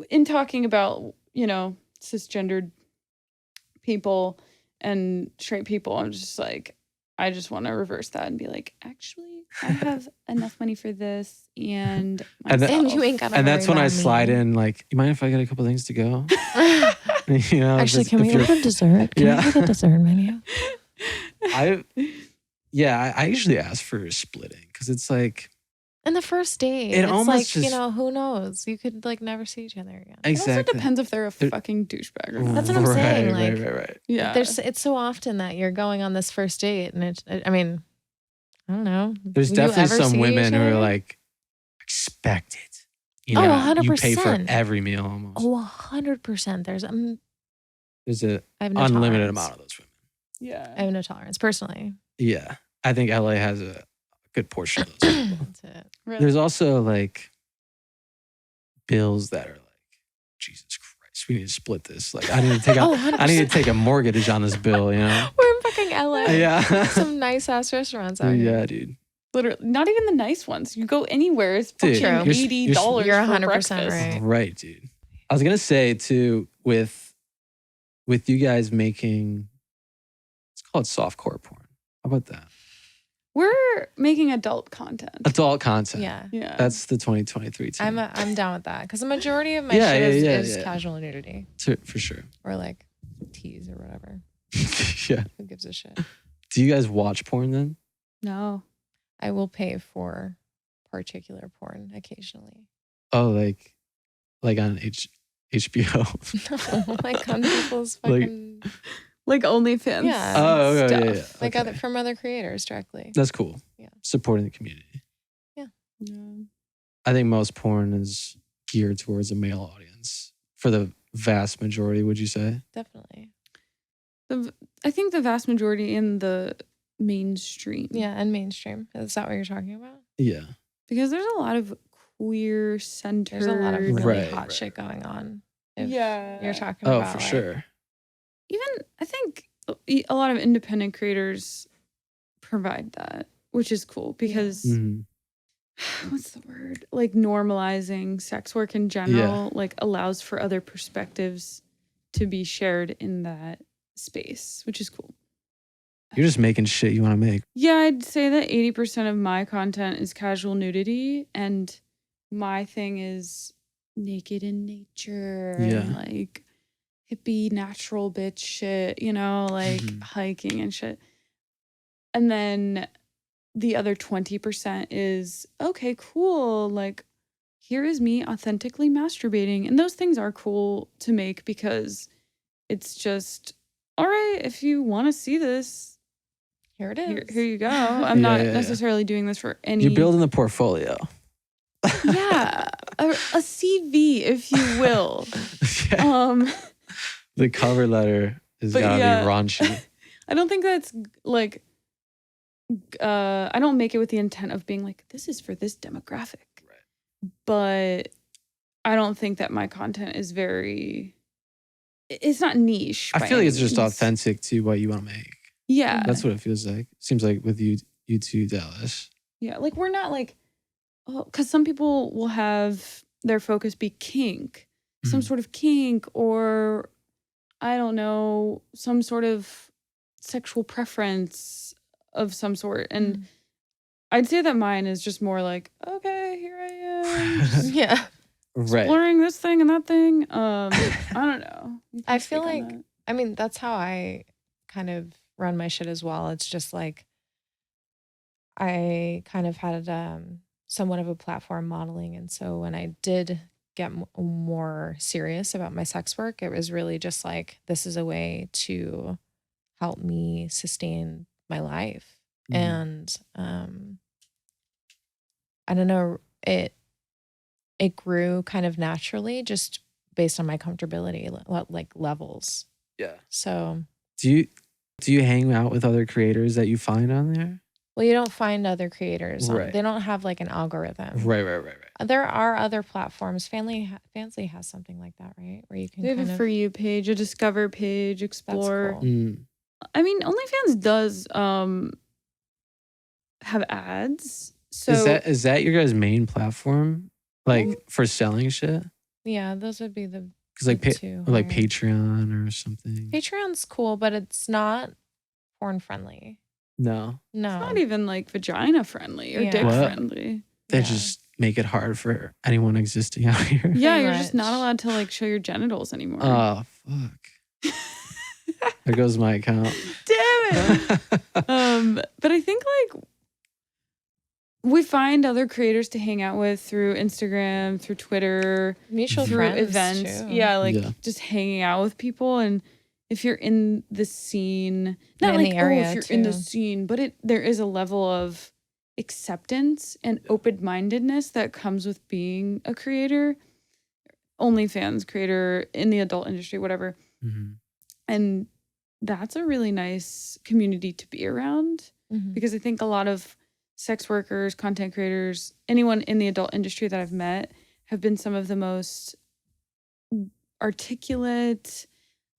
in talking about, cisgendered people and straight people. I'm just like, I just want to reverse that and be like, actually, I have enough money for this and myself. And you ain't got And that's when I slide in, like, you mind if I get a couple things to go? Actually, can we order dessert? Can we get a dessert menu? I usually ask for splitting because it's like. And the first date, It it's almost like, just, who knows? You could like never see each other again. Exactly. It also depends if they're a fucking douchebag or not. That's what I'm saying. Right. Yeah. It's so often that you're going on this first date and I mean, I don't know. There's Will you definitely ever some see women each who are other? like, expect it. You 100%. You pay for every meal almost. 100%. There's There's I have no unlimited tolerance. amount of those women. Yeah. I have no tolerance personally. Yeah. I think LA has a good portion of those people. That's it. Really. There's also like bills that are like, Jesus Christ, we need to split this. Like I need to take out, I need to take a mortgage on this bill, We're in fucking LA. Yeah. Some nice ass restaurants out here. Yeah, dude. Literally, not even the nice ones. You go anywhere, it's Dude, fucking you're- $80 you're for 100% breakfast. right. Right, dude. I was gonna say too, with you guys making, let's call it softcore porn. How about that? We're making adult content. Adult content. Yeah. Yeah. That's the 2023 team. I'm down with that because the majority of my Yeah, shit yeah, is yeah. casual nudity For sure. or like tease or whatever. Yeah. Who gives a shit? Do you guys watch porn then? No. I will pay for particular porn occasionally. Oh, like on HBO. Like on people's Like- fucking Like OnlyFans. Yeah. Oh, okay, stuff. yeah. like Okay. from other creators directly. That's cool. Yeah. Supporting the community. Yeah. I think most porn is geared towards a male audience for the vast majority, would you say? Definitely. I think the vast majority in the mainstream. Yeah, and mainstream. Is that what you're talking about? Yeah. Because there's a lot of queer centered. There's a lot of really Right, hot right. shit going on. If Yeah. you're talking Oh, about for like, sure. Even I think a lot of independent creators provide that, which is cool because Mhm. what's the word? Like normalizing sex work in general, like allows for other perspectives to be shared in that space, which is cool. You're just making shit you want to make. Yeah, I'd say that 80% of my content is casual nudity, and my thing is naked in nature and Yeah. like hippie natural bitch shit, like Mhm. hiking and shit. And then the other 20% is okay, cool. Like, here is me authentically masturbating. And those things are cool to make because it's just, all right, if you want to see this, Here it is. here you go. I'm not Yeah. necessarily doing this for any. You're building the portfolio. Yeah, a CV, if you will. Yeah. The cover letter is But gotta yeah. be raunchy. I don't think that's like, I don't make it with the intent of being like, this is for this demographic. Right. But I don't think that my content is it's not niche. I by feel like any it's just means. authentic to what you want to make. Yeah. That's what it feels like. Seems like with you two, Dallas. Yeah. Like, we're not like, because some people will have their focus be kink, some Mhm. sort of kink, or I don't know, some sort of sexual preference of some sort. And I'd say that mine is just more like, okay, here I am, just Yeah. Right. exploring this thing and that thing. I don't know. You can I feel speak on like- that. I mean, that's how I kind of run my shit as well. It's just like I kind of had somewhat of a platform modeling. And so when I did get more serious about my sex work, it was really just like, this is a way to help me sustain my life. Mhm. And I don't know, it grew kind of naturally just based on my comfortability, like levels. Yeah. So, Do you hang out with other creators that you find on there? well, you don't find other creators. Right. They don't have like an algorithm. Right. There are other platforms. Fansly has something like that, right? Where you can They have kind a of, For You page, a Discover page, Explore. cool. Mm. I mean, OnlyFans does have ads. So is that your guys' main platform, like for selling shit? Yeah, those would be the Because like two, or like right? Patreon or something. Patreon's cool, but it's not porn friendly. No, No, it's not even like vagina friendly or Yeah. dick What? friendly. they Yeah. just make it hard for anyone existing out here. Yeah, Pretty you're just not much. allowed to like show your genitals anymore. Oh fuck! There goes my account. Damn it. But I think like we find other creators to hang out with through Instagram, through Twitter, mutual through friends events. too. Yeah, like Yeah. just hanging out with people. And if you're in the scene, not In like the area, if you're in the too. scene, but there is a level of acceptance and open-mindedness that comes with being a creator, OnlyFans creator in the adult industry, whatever. Mm-hmm. And that's a really nice community to be around. Mhm. Because I think a lot of sex workers, content creators, anyone in the adult industry that I've met have been some of the most articulate,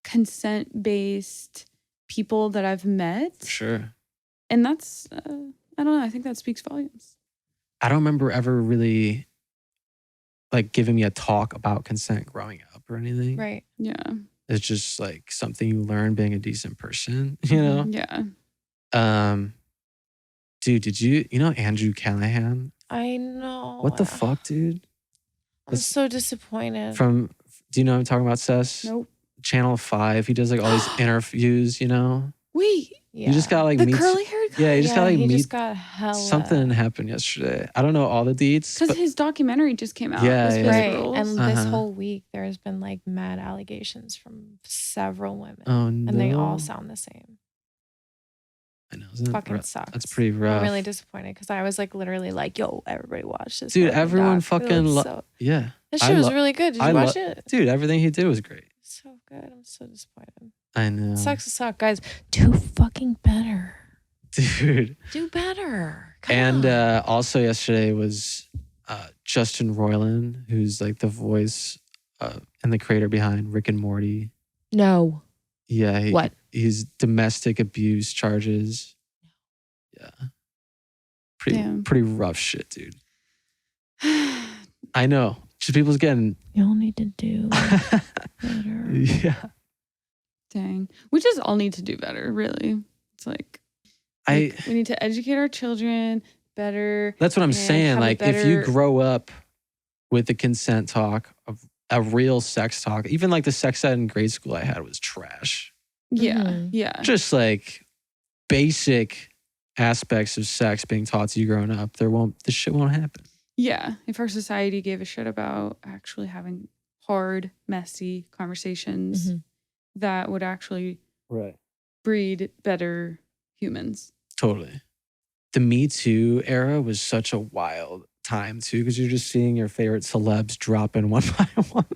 consent-based people that I've met. Sure. And that's, I don't know, I think that speaks volumes. I don't remember ever really like giving me a talk about consent growing up or anything. Right. Yeah. It's just like something you learn being a decent person, you know? Yeah. Dude, did you know Andrew Callahan? I know. What the fuck, dude? I'm so disappointed. Do you know what I'm talking about, Cess? Nope. Channel 5. He does like all these interviews, you know? Wait, Yeah. You just got like the meet. curly haired guy? Yeah, you just got like he meet. just got hella. Something happened yesterday. I don't know all the deets. Because But his documentary just came out. Yeah, This yeah. Was Right. Rules. And this Uh-huh. whole week, there has been like mad allegations from several women. oh no. And they all sound the same. I know. Isn't that Fucking rough? sucks. That's pretty rough. I'm really disappointed because I was like literally like, yo, everybody watch this. Dude, fucking everyone doc. It fucking looks lo- so- Yeah. That I shit was lo- really good. Did I you lo- watch it? Dude, everything he did was great. So good. I'm so disappointed. I know. Sucks to suck, guys. Do fucking better. Dude. Do better. Come And on. also yesterday was Justin Roiland, who's like the voice and the creator behind Rick and Morty. No. Yeah. What? He's domestic abuse charges. Yeah. Damn. Pretty rough shit, dude. I know. Just people's getting. You'll need to do better. Yeah. Dang. We just all need to do better, really. It's like we need to educate our children better. That's what I'm and saying. have a Like, if you better- grow up with the consent talk of a real sex talk, even like the sex ed in grade school I had was trash. Yeah. Mhm. Yeah. Just like basic aspects of sex being taught to you growing up, this shit won't happen. Yeah. If our society gave a shit about actually having hard, messy conversations Mhm. that would actually Right. breed better humans. Totally. The Me Too era was such a wild time too, because you're just seeing your favorite celebs dropping one by one.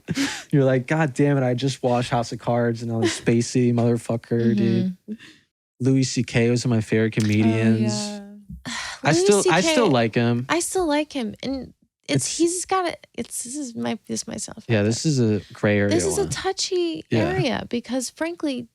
You're like, God damn it, I just watched House of Cards and all this spacey motherfucker, dude. Louis C.K. was one of my favorite comedians. I still like him. I still like him, and he's got it. This might sound. Yeah, this is a gray area. This is a one. touchy Yeah. area because, frankly,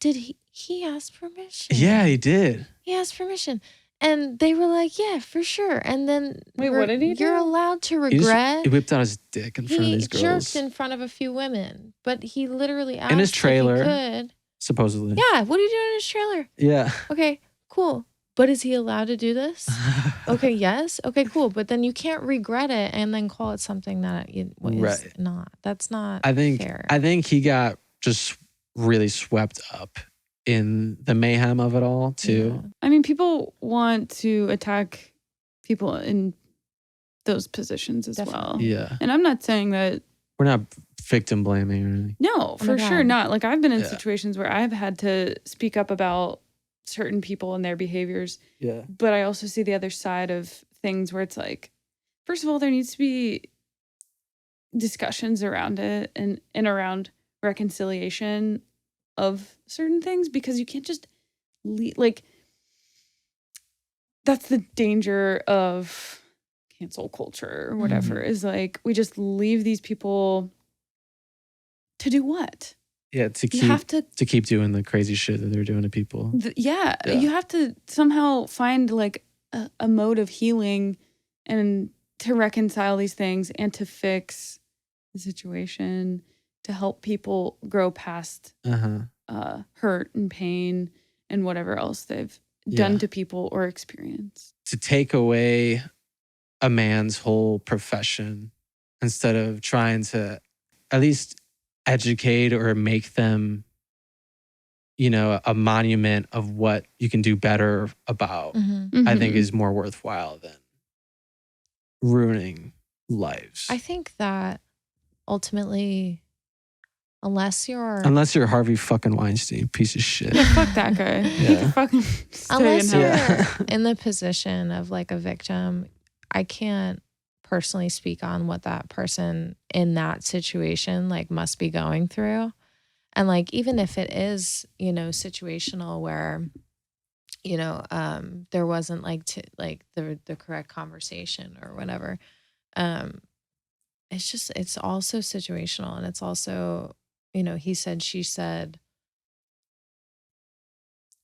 he asked permission? Yeah, he did. He asked permission, and they were like, "Yeah, for sure." And then, Wait, what did he do? You're allowed to He regret. whipped out his dick in front of He these girls. jerked in front of a few women, but he literally asked his trailer. if he could. Supposedly. Yeah, what are you doing in his trailer? Yeah. Okay, cool. But is he allowed to do this? Okay, yes. Okay, cool. But then you can't regret it and then call it something that is Right. not. That's not I think fair. he got just really swept up in the mayhem of it all too. Yeah. I mean, people want to attack people in those positions as well. Definitely. Yeah. And I'm not saying that, We're not victim blaming or anything. no, my for sure God. not. Like, I've been in Yeah. situations where I've had to speak up about certain people and their behaviors. Yeah. But I also see the other side of things where it's like, first of all, there needs to be discussions around it and around reconciliation of certain things, because you can't just like, that's the danger of cancel culture or whatever, is like, we just leave these people to do what? Yeah, to You have to keep doing the crazy shit that they're doing to people. Yeah, Yeah. you have to somehow find like a mode of healing and to reconcile these things and to fix the situation, to help people grow past hurt and pain and whatever else they've done to people or experienced. To take away a man's whole profession instead of trying to at least educate or make them, you know, a monument of what you can do better about, I think is more worthwhile than ruining lives. I think that ultimately, unless you're Harvey fucking Weinstein, piece of shit. Yeah, fuck that guy. He can fucking stay unless in you're hell. in the position of like a victim, I can't personally speak on what that person in that situation like must be going through. And like, even if it is, you know, situational where, you know, there wasn't like the correct conversation or whatever. It's also situational, and it's also, you know, he said, she said,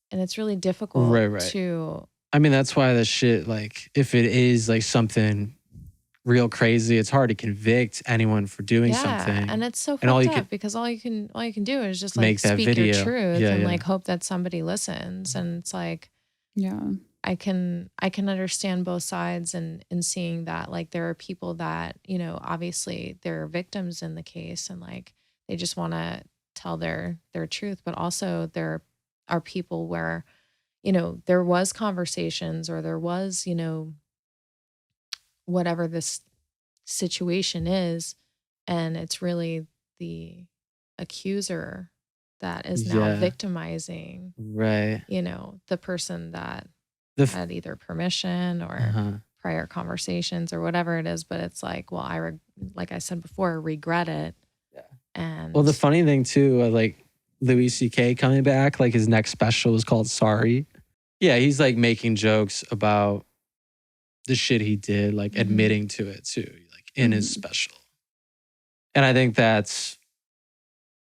and it's really difficult to. I mean, that's why the shit, like, if it is like something real crazy, it's hard to convict anyone for doing something. And it's so fucked up because all you can do is just like speak your truth and like hope that somebody listens. And it's like, I can understand both sides and seeing that like there are people that, you know, obviously they're victims in the case and like they just want to tell their truth, but also there are people where, you know, there was conversations or there was, you know, whatever this situation is, and it's really the accuser that is now victimizing, you know, the person that had either permission or prior conversations or whatever it is. But it's like, well, like I said before, regret it. And well, the funny thing too, like Louis C.K. coming back, like his next special is called Sorry. Yeah, he's like making jokes about the shit he did, like admitting to it too, like in his special. And I think that's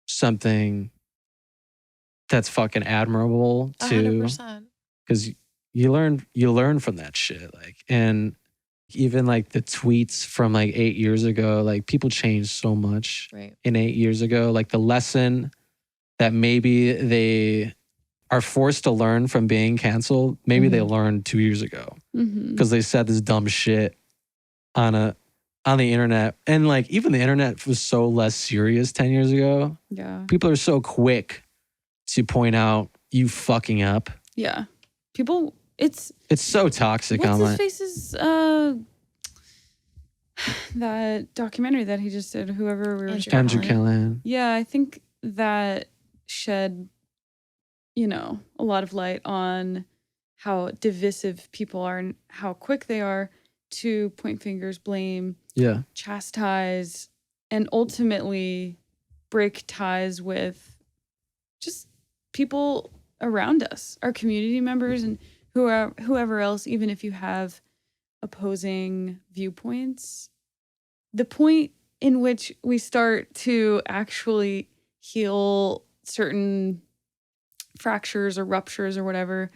something that's fucking admirable too. 100%. Because you learn from that shit. Like, and even like the tweets from like 8 years ago, like people changed so much in 8 years ago. Like the lesson that maybe they are forced to learn from being canceled, maybe they learned 2 years ago because they said this dumb shit on the internet. And like even the internet was so less serious 10 years ago. Yeah. People are so quick to point out you fucking up. Yeah. People, it's so toxic online. What's his face's that documentary that he just did, whoever we were Andrew Callahan. Yeah, I think that shed, you know, a lot of light on how divisive people are and how quick they are to point fingers, blame, chastise, and ultimately break ties with just people around us, our community members and whoever else, even if you have opposing viewpoints. The point in which we start to actually heal certain fractures or ruptures or whatever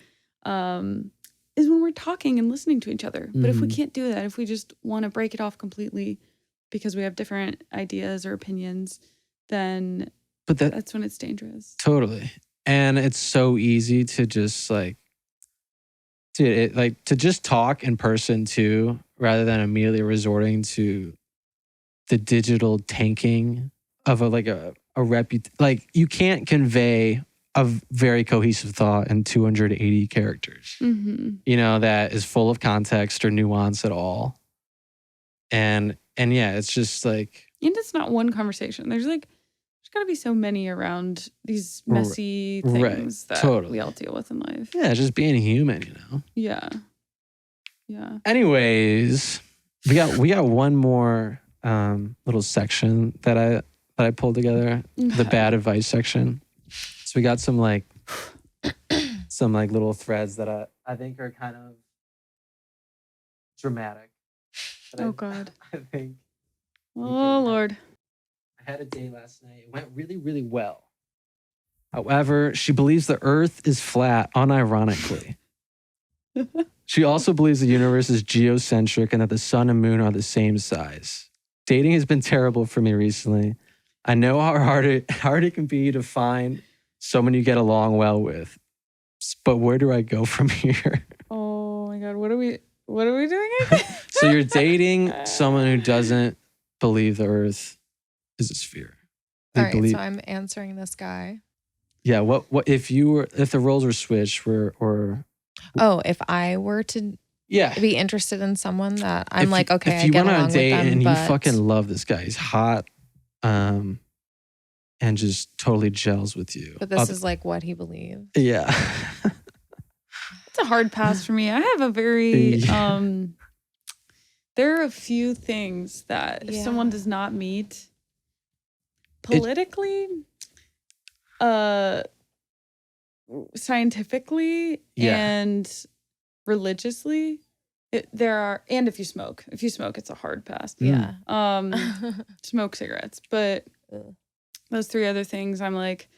is when we're talking and listening to each other. But if we can't do that, if we just want to break it off completely because we have different ideas or opinions, then that's when it's dangerous. Totally. And it's so easy to just like, dude, to just talk in person too, rather than immediately resorting to the digital tanking of a like you can't convey a very cohesive thought in 280 characters, you know, that is full of context or nuance at all. And yeah, it's just like, and it's not one conversation. There's got to be so many around these messy things that we all deal with in life. Yeah, just being human, you know. Yeah. Anyways, we got one more little section that I pulled together, the bad advice section. So we got some like little threads that I think are kind of dramatic. God. I think. Oh Lord. I had a day last night. It went really, really well. However, she believes the earth is flat, unironically. She also believes the universe is geocentric and that the sun and moon are the same size. Dating has been terrible for me recently. I know how hard it can be to find someone you get along well with. But where do I go from here? Oh my God. What are we doing again? So you're dating someone who doesn't believe the earth is a sphere. All right, so I'm answering this guy. Yeah, what if the roles were switched if I were to be interested in someone that I'm like, okay, if you went on a date them, and you fucking love this guy, he's hot, and just totally gels with you. But this is like what he believes. Yeah. It's a hard pass for me. I have a very there are a few things that if someone does not meet politically, scientifically, and religiously, and if you smoke, it's a hard pass. Yeah. Smoke cigarettes, but those three other things, I'm like,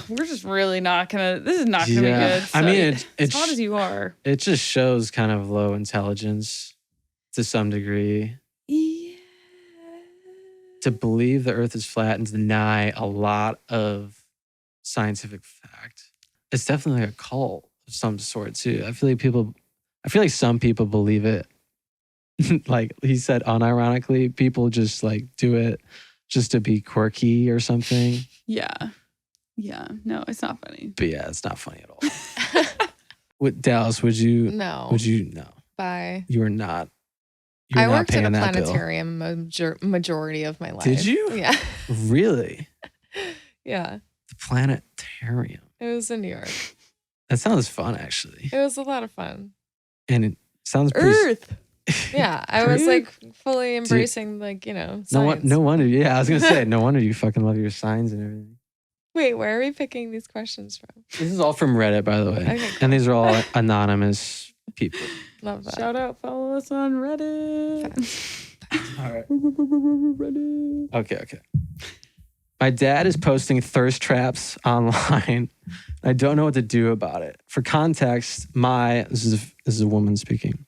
we're just really not gonna. This is not gonna be good. So I mean, as hot as you are, it just shows kind of low intelligence to some degree. Yeah. To believe the Earth is flat and deny a lot of scientific fact. It's definitely like a cult of some sort too. I feel like some people believe it. Like he said, unironically, people just like do it just to be quirky or something. Yeah. No, it's not funny. But yeah, it's not funny at all. With Dallas, would you? No. Would you? No. Bye. You were not. I worked at a planetarium majority of my life. Did you? Yeah. Really? Yeah. The planetarium. It was in New York. That sounds fun, actually. It was a lot of fun. And it sounds pretty... Earth. Yeah, I was like fully embracing science. No wonder. Yeah, I was gonna say no wonder you fucking love your signs and everything. Wait, where are we picking these questions from? This is all from Reddit, by the way. Okay, cool. And these are all anonymous people. Love that. Shout out, follow us on Reddit. All right. Reddit. Okay. My dad is posting thirst traps online. I don't know what to do about it. For context, this is a woman speaking.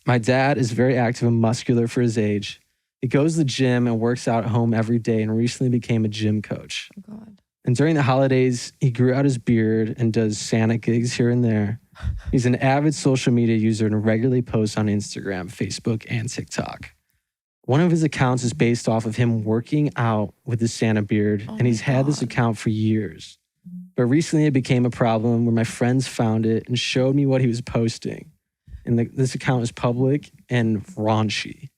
My dad is very active and muscular for his age. He goes to the gym and works out at home every day and recently became a gym coach. Oh, God. And during the holidays, he grew out his beard and does Santa gigs here and there. He's an avid social media user and regularly posts on Instagram, Facebook, and TikTok. One of his accounts is based off of him working out with his Santa beard, and he's had this account for years. But recently it became a problem where my friends found it and showed me what he was posting. And this account is public and raunchy.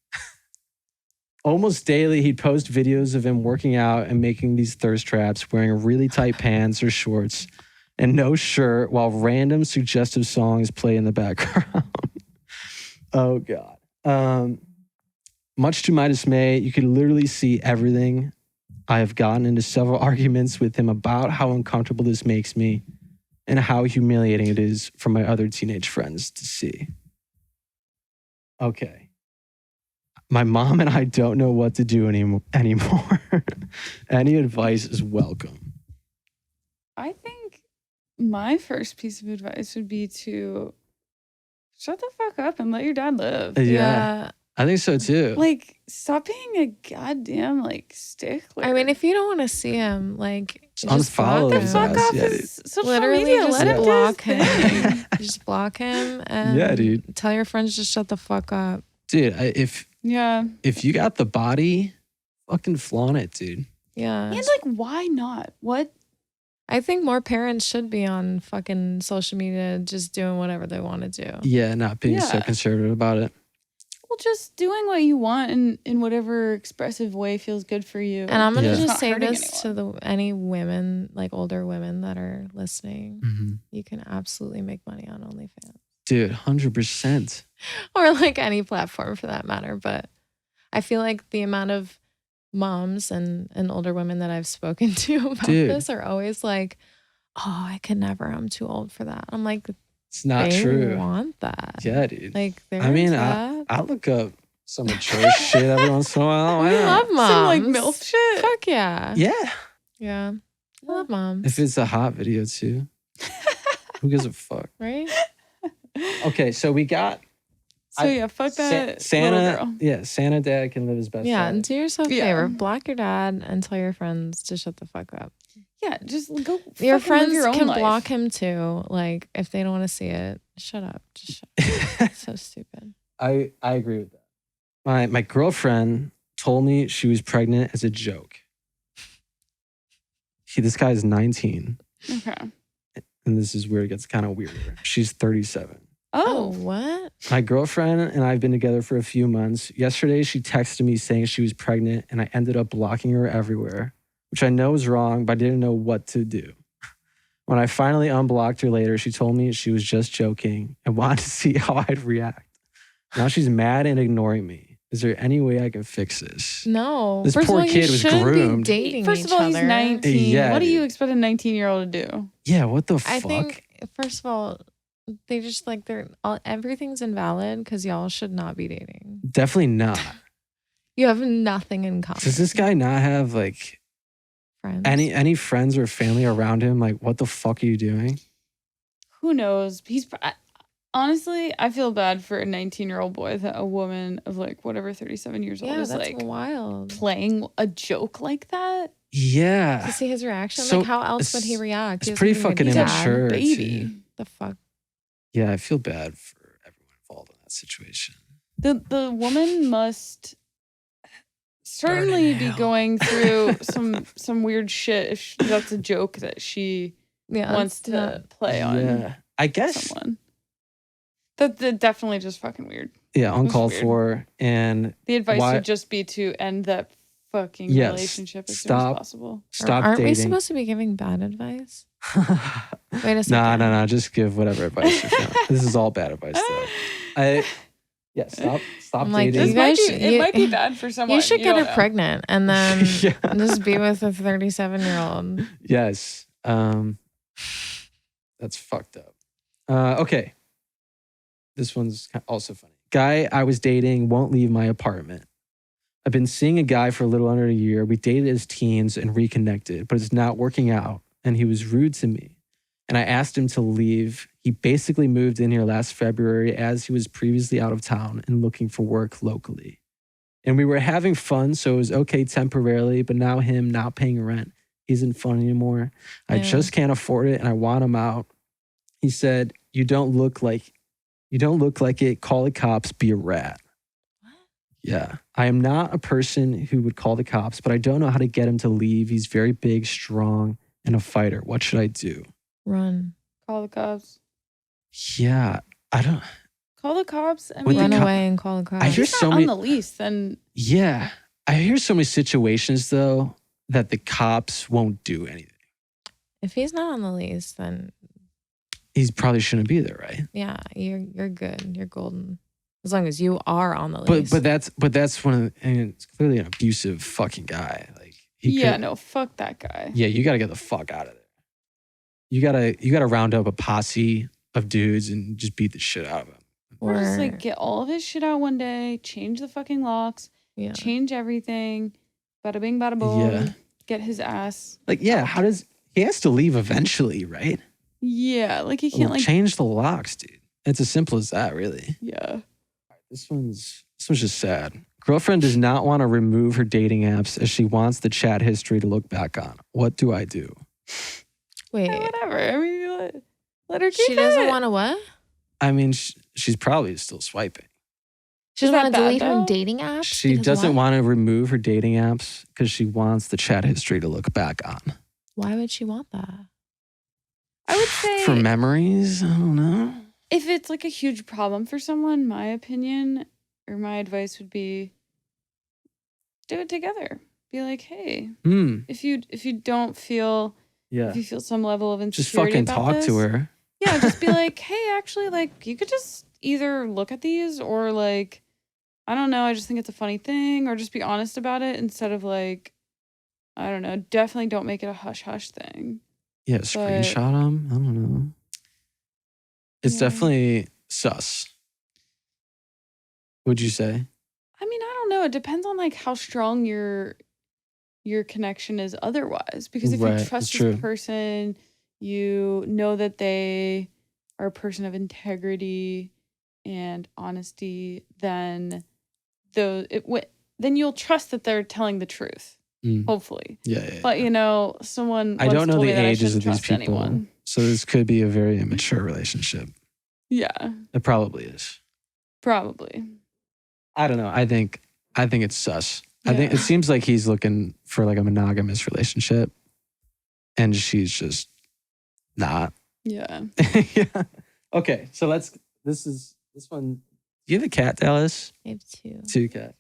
Almost daily, he'd post videos of him working out and making these thirst traps, wearing really tight pants or shorts and no shirt while random suggestive songs play in the background. Oh, God. Much to my dismay, you could literally see everything. I have gotten into several arguments with him about how uncomfortable this makes me and how humiliating it is for my other teenage friends to see. Okay. My mom and I don't know what to do anymore. Any advice is welcome. I think my first piece of advice would be to shut the fuck up and let your dad live. Yeah. I think so too. Like, stop being a goddamn stickler. I mean, if you don't want to see him, just unfollow him. Fuck off his social media. Just let him block him. Just block him and dude. Tell your friends to shut the fuck up. Dude, if you got the body, fucking flaunt it, dude. Yeah. And why not? What? I think more parents should be on fucking social media just doing whatever they want to do. Yeah, not being so conservative about it. Well, just doing what you want in whatever expressive way feels good for you. And I'm going to just say this to any women, older women that are listening. Mm-hmm. You can absolutely make money on OnlyFans. Dude, 100%. Or any platform for that matter. But I feel like the amount of moms and older women that I've spoken to about this are always like, oh, I could never. I'm too old for that. I'm like, it's not they true. Want that? Yeah, dude. I look up some mature shit every once in a while. I love moms. Some MILF shit. Fuck yeah. Yeah. Yeah. I love moms. If it's a hot video too, who gives a fuck? Right? Okay, so we got So yeah, fuck that Santa. little girl. Yeah, Santa dad can live his best Yeah, life. and do yourself a Yeah. favor. Block your dad and tell your friends to shut the fuck up. Yeah, just go. Your fucking friends live your own can life. block him too. Like, if they don't want to see it, shut up. Just shut up. So stupid. I agree with that. My girlfriend told me she was pregnant as a joke. This guy is 19, Okay. and this is where it gets kind of weirder. She's 37. Oh, Oh, what? My girlfriend and I have been together for a few months. Yesterday, she texted me saying she was pregnant, and I ended up blocking her everywhere, which I know is wrong, but I didn't know what to do. When I finally unblocked her later, she told me she was just joking and wanted to see how I'd react. Now she's mad and ignoring me. Is there any way I can fix this? No. This First poor of all, kid you was shouldn't groomed. be dating first each of all, he's other. 19. Yeah, What do you dude. expect a 19-year-old to do? Yeah, what the I fuck? think, first of all, they just like everything's invalid because y'all should not be dating. Definitely not. You have nothing in common. Does this guy not have like friends? any friends or family around him? Like, what the fuck are you doing? Who knows? Honestly, I feel bad for a 19-year-old boy that a woman of like whatever 37 years old Yeah, is that's like wild. playing a joke like that. Yeah. To see his reaction, So, like how else would he it's- react? it's He doesn't pretty even fucking do that. immature. Baby. too. The fuck? Yeah, I feel bad for everyone involved in that situation. The woman must certainly be hell. going through some weird shit if that's a joke that she Yeah, wants it's to not- play on Yeah. I guess, someone. That's definitely just fucking weird. yeah, uncalled weird. for. And The advice Why- would just be to end that fucking Yes, relationship as soon stop. as possible. stop Aren't we dating. supposed to be giving bad advice? Wait a second. No. Just give whatever advice you feel. This is all bad advice, though. Stop I'm like, dating. you guys it might be bad for someone. You should get don't her know. pregnant and then Yeah. just be with a 37-year-old. Yes. That's fucked up. Okay. This one's also funny. Guy I was dating won't leave my apartment. I've been seeing a guy for a little under a year. We dated as teens and reconnected, but it's not working out. And he was rude to me. And I asked him to leave. He basically moved in here last February as he was previously out of town and looking for work locally. And we were having fun, so it was okay temporarily, but now him not paying rent isn't fun anymore. I Yeah. just can't afford it and I want him out. He said, You don't look like it. Call the cops, be a rat. Yeah. I am not a person who would call the cops, but I don't know how to get him to leave. He's very big, strong, and a fighter. What should I do? Run. Call the cops. Yeah. I don't. Call the cops. I With mean, the Run co- away and call the cops. I hear he's so not many. on the lease. Then Yeah. I hear so many situations, though, that the cops won't do anything. If he's not on the lease, then He probably shouldn't be there, right? yeah, you're good. You're golden. As long as you are on the But lease. that's one of the, and it's clearly an abusive fucking guy. Like no, fuck that guy. Yeah, you got to get the fuck out of there. You gotta round up a posse of dudes and just beat the shit out of him. Or just like get all of his shit out one day, change the fucking locks, yeah. change everything, bada bing, bada boom, Yeah. get his ass. Like, yeah, he has to leave eventually, right? Yeah, like he can't like change the locks, dude. It's as simple as that, really. yeah. This one's just sad. Girlfriend does not want to remove her dating apps as she wants the chat history to look back on. What do I do? Wait, Whatever. I mean, let her keep she doesn't it. want to what? I mean, she's probably still swiping. She Is doesn't want that to bad, delete her though? dating apps? She Because doesn't what? want to remove her dating apps because she wants the chat history to look back on. Why would she want that? I would say For memories, I don't know. if it's like a huge problem for someone, my opinion or my advice would be do it together. Be like, hey, if you don't feel Yeah. if you feel some level of Just insecurity fucking about talk this, to her. Yeah, just be like, hey, actually, like you could just either look at these or like, I don't know, I just think it's a funny thing, or just be honest about it instead of like, I don't know, definitely don't make it a hush hush thing. Yeah, screenshot them. I don't know. It's Yeah. definitely sus. Would you say? I mean, I don't know. It depends on like how strong your connection is otherwise. Because if Right, you that's trust true. this person, you know that they are a person of integrity and honesty, then then you'll trust that they're telling the truth. Hopefully. Yeah. But someone I don't know told the me that I ages of shouldn't these trust people, anyone. so this could be a very immature relationship. Yeah, It probably is. probably. I don't know. I think it's sus. Yeah. I think it seems like he's looking for like a monogamous relationship, and she's just not. Yeah. Yeah. Okay, so this one. Do you have a cat, Dallas? I have 2. 2 cats.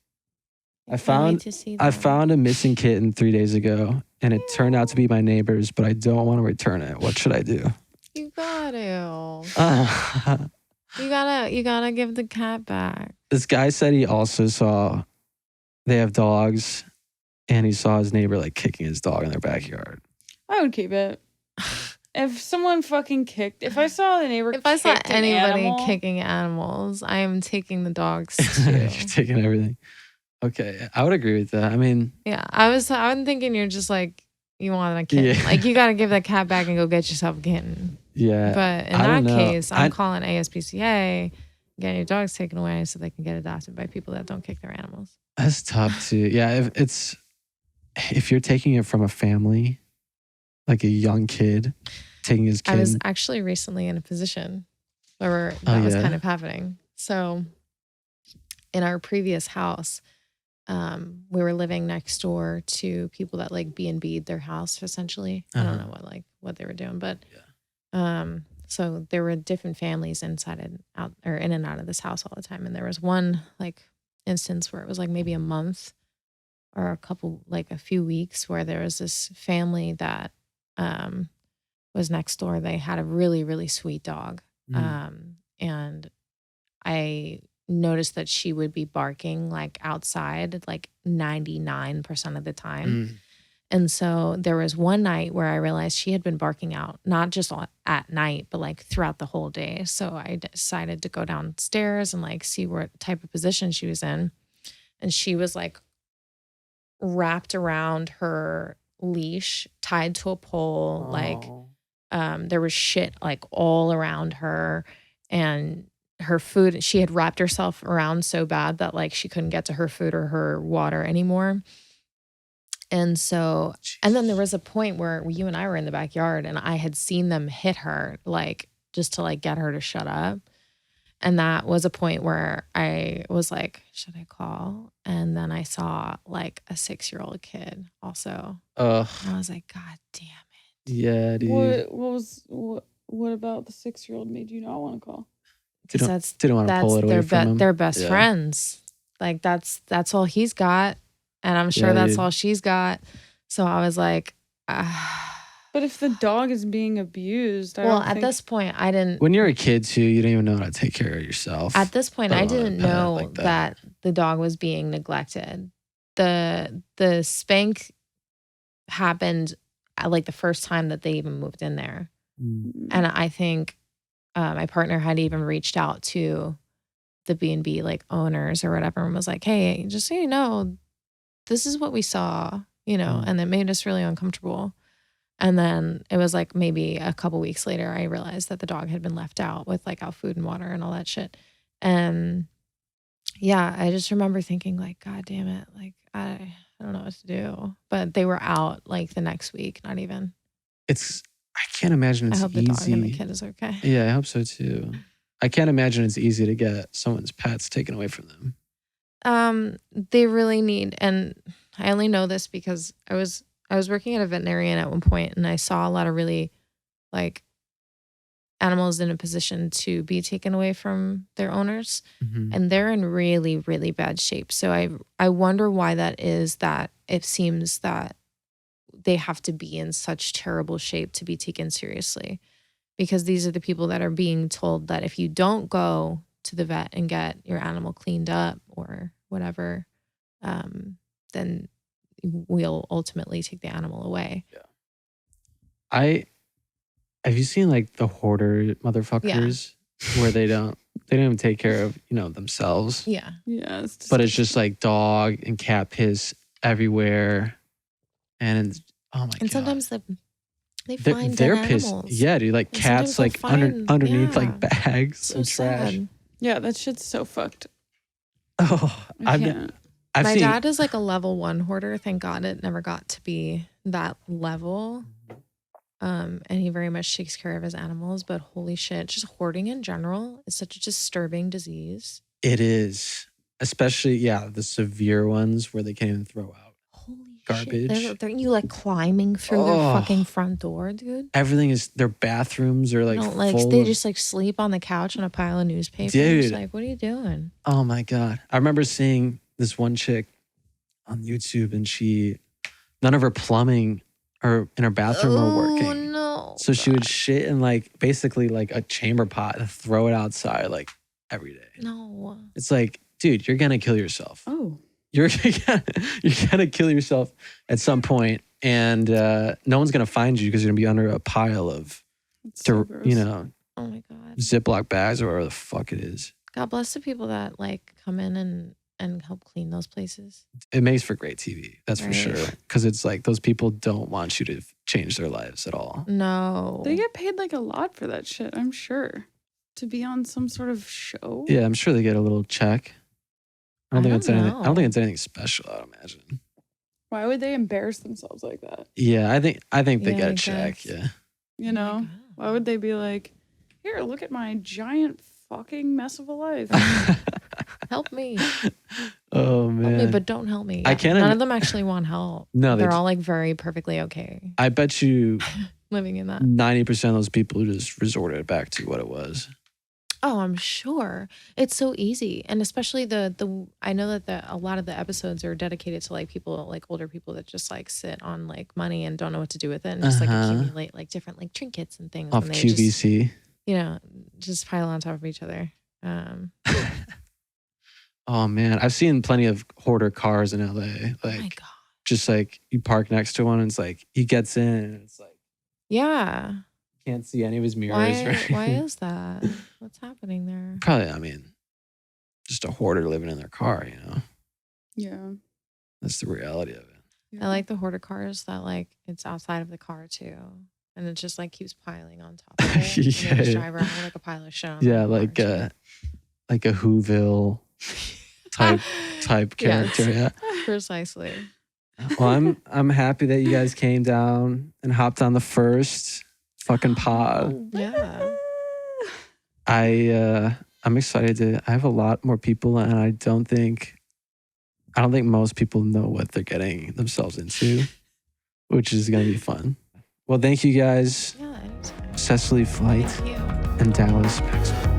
I Can't wait to see them. found a missing kitten 3 days ago, and it turned out to be my neighbor's, but I don't want to return it. What should I do? You gotta. You gotta give the cat back. This guy said he also saw they have dogs, and he saw his neighbor like kicking his dog in their backyard. I would keep it. If someone fucking kicked, if I saw the neighbor, If I saw kicked an anybody animal, kicking animals, I am taking the dogs too. You're taking everything. Okay, I would agree with that. I mean, Yeah, I'm thinking you're just like, you want a kitten. Yeah. Like, you got to give that cat back and go get yourself a kitten. yeah. But in I don't that know. case, I'm calling ASPCA, getting your dogs taken away so they can get adopted by people that don't kick their animals. That's tough too. Yeah, if you're taking it from a family, like a young kid taking his kid. I was actually recently in a position where that was kind of happening. So in our previous house, we were living next door to people that like B&B'd their house essentially. I don't know what they were doing, but so there were different families inside and out or in and out of this house all the time. And there was one like instance where it was like maybe a month or a few weeks where there was this family that was next door. They had a really, really sweet dog. And I noticed that she would be barking like outside like 99% of the time. And so there was one night where I realized she had been barking out, not just at night, but like throughout the whole day. So I decided to go downstairs and like see what type of position she was in. And she was like wrapped around her leash, tied to a pole. Like there was shit like all around her, and her food, she had wrapped herself around so bad that like she couldn't get to her food or her water anymore. And so, and then there was a point where you and I were in the backyard and I had seen them hit her, like just to like get her to shut up. And that was a point where I was like, should I call? And then I saw like a 6-year-old kid also. And I was like, God damn it. Yeah, dude. What about the 6-year-old made you not want to call? Because didn't want to pull it away from him. They're best friends. Like that's all he's got. And I'm sure that's all she's got. So I was like, But if the dog is being abused, at this point, I didn't. When you're a kid too, you don't even know how to take care of yourself. At this point, I didn't know that the dog was being neglected. The spank happened like the first time that they even moved in there. And I think my partner had even reached out to the B&B like owners or whatever and was like, hey, just so you know, this is what we saw, and it made us really uncomfortable. And then it was like maybe a couple weeks later, I realized that the dog had been left out with like out food and water and all that shit. And yeah, I just remember thinking like, God damn it. Like, I don't know what to do. But they were out like the next week, not even. I can't imagine it's easy. I hope the dog and the kid is okay. Yeah, I hope so too. I can't imagine it's easy to get someone's pets taken away from them. They really need, and I only know this because I was working at a veterinarian at one point and I saw a lot of really like animals in a position to be taken away from their owners, and they're in really, really bad shape. So I wonder why that is, that it seems that they have to be in such terrible shape to be taken seriously, because these are the people that are being told that if you don't go to the vet and get your animal cleaned up or whatever, then we'll ultimately take the animal away. Yeah. Have you seen like the hoarder motherfuckers where they don't even take care of, themselves? Yeah. Yeah. But it's just like dog and cat piss everywhere. And oh my God. And sometimes the They find they're dead pissed. animals. Yeah, dude, like And cats sometimes like they'll find- underneath yeah. like bags So and trash. sad. Yeah, that shit's so fucked. Oh, I I've can't. My seen dad is like a level 1 hoarder. Thank God it never got to be that level. And he very much takes care of his animals, but holy shit, just hoarding in general is such a disturbing disease. it is, especially the severe ones where they can't even throw out. Holy Garbage. shit. They're you like climbing through their fucking front door, dude. Everything is their bathrooms are like No, like full they of, just like sleep on the couch on a pile of newspapers. Dude. Like, what are you doing? oh my God. I remember seeing this one chick on YouTube and none of her plumbing or in her bathroom were working. Oh no. So she would shit in like basically like a chamber pot and throw it outside like every day. No. It's like, dude, you're gonna kill yourself. Oh. You're gonna kill yourself at some point, and no one's gonna find you because you're gonna be under a pile of, That's so gross. Oh my God. Ziploc bags or whatever the fuck it is. God bless the people that like come in and help clean those places. It makes for great TV, that's for Right. sure. Because it's like those people don't want you to change their lives at all. No. They get paid like a lot for that shit, I'm sure. To be on some sort of show. Yeah, I'm sure they get a little check. I don't think it's anything. I don't think it's anything special. I'd imagine. Why would they embarrass themselves like that? Yeah, I think they Yeah, get I a check. guess. Yeah. You know? God. Why would they be like, here, look at my giant fucking mess of a life? Help me. Oh Help man. me, but don't help me. I can't None im- of them actually want help. No, They're all like very perfectly okay I bet you living in that. 90% of those people just resorted back to what it was. Oh, I'm sure. It's so easy. And especially the I know that a lot of the episodes are dedicated to like people, like older people that just like sit on like money and don't know what to do with it and just like accumulate like different like trinkets and things. Off when they just, QVC. just pile on top of each other. Oh man, I've seen plenty of hoarder cars in LA. Oh my Like God. just like you park next to one and it's like he gets in and it's like Yeah. can't see any of his mirrors. Why is that? What's happening there? Probably, I mean, just a hoarder living in their car, you know? Yeah. That's the reality of it. Yeah. I like the hoarder cars that like it's outside of the car too. And it just like keeps piling on top of it. And they just Yeah. drive around with like a pile of shit on Yeah, the car like too. like a Whoville type character. Yes. Yeah. Precisely. Well, I'm happy that you guys came down and hopped on the first fucking pod. Yeah. I'm excited I have a lot more people and I don't think most people know what they're getting themselves into, which is gonna be fun. Well, thank you guys, Yeah. Cecily Flight Thank you. and Dallas Maxwell.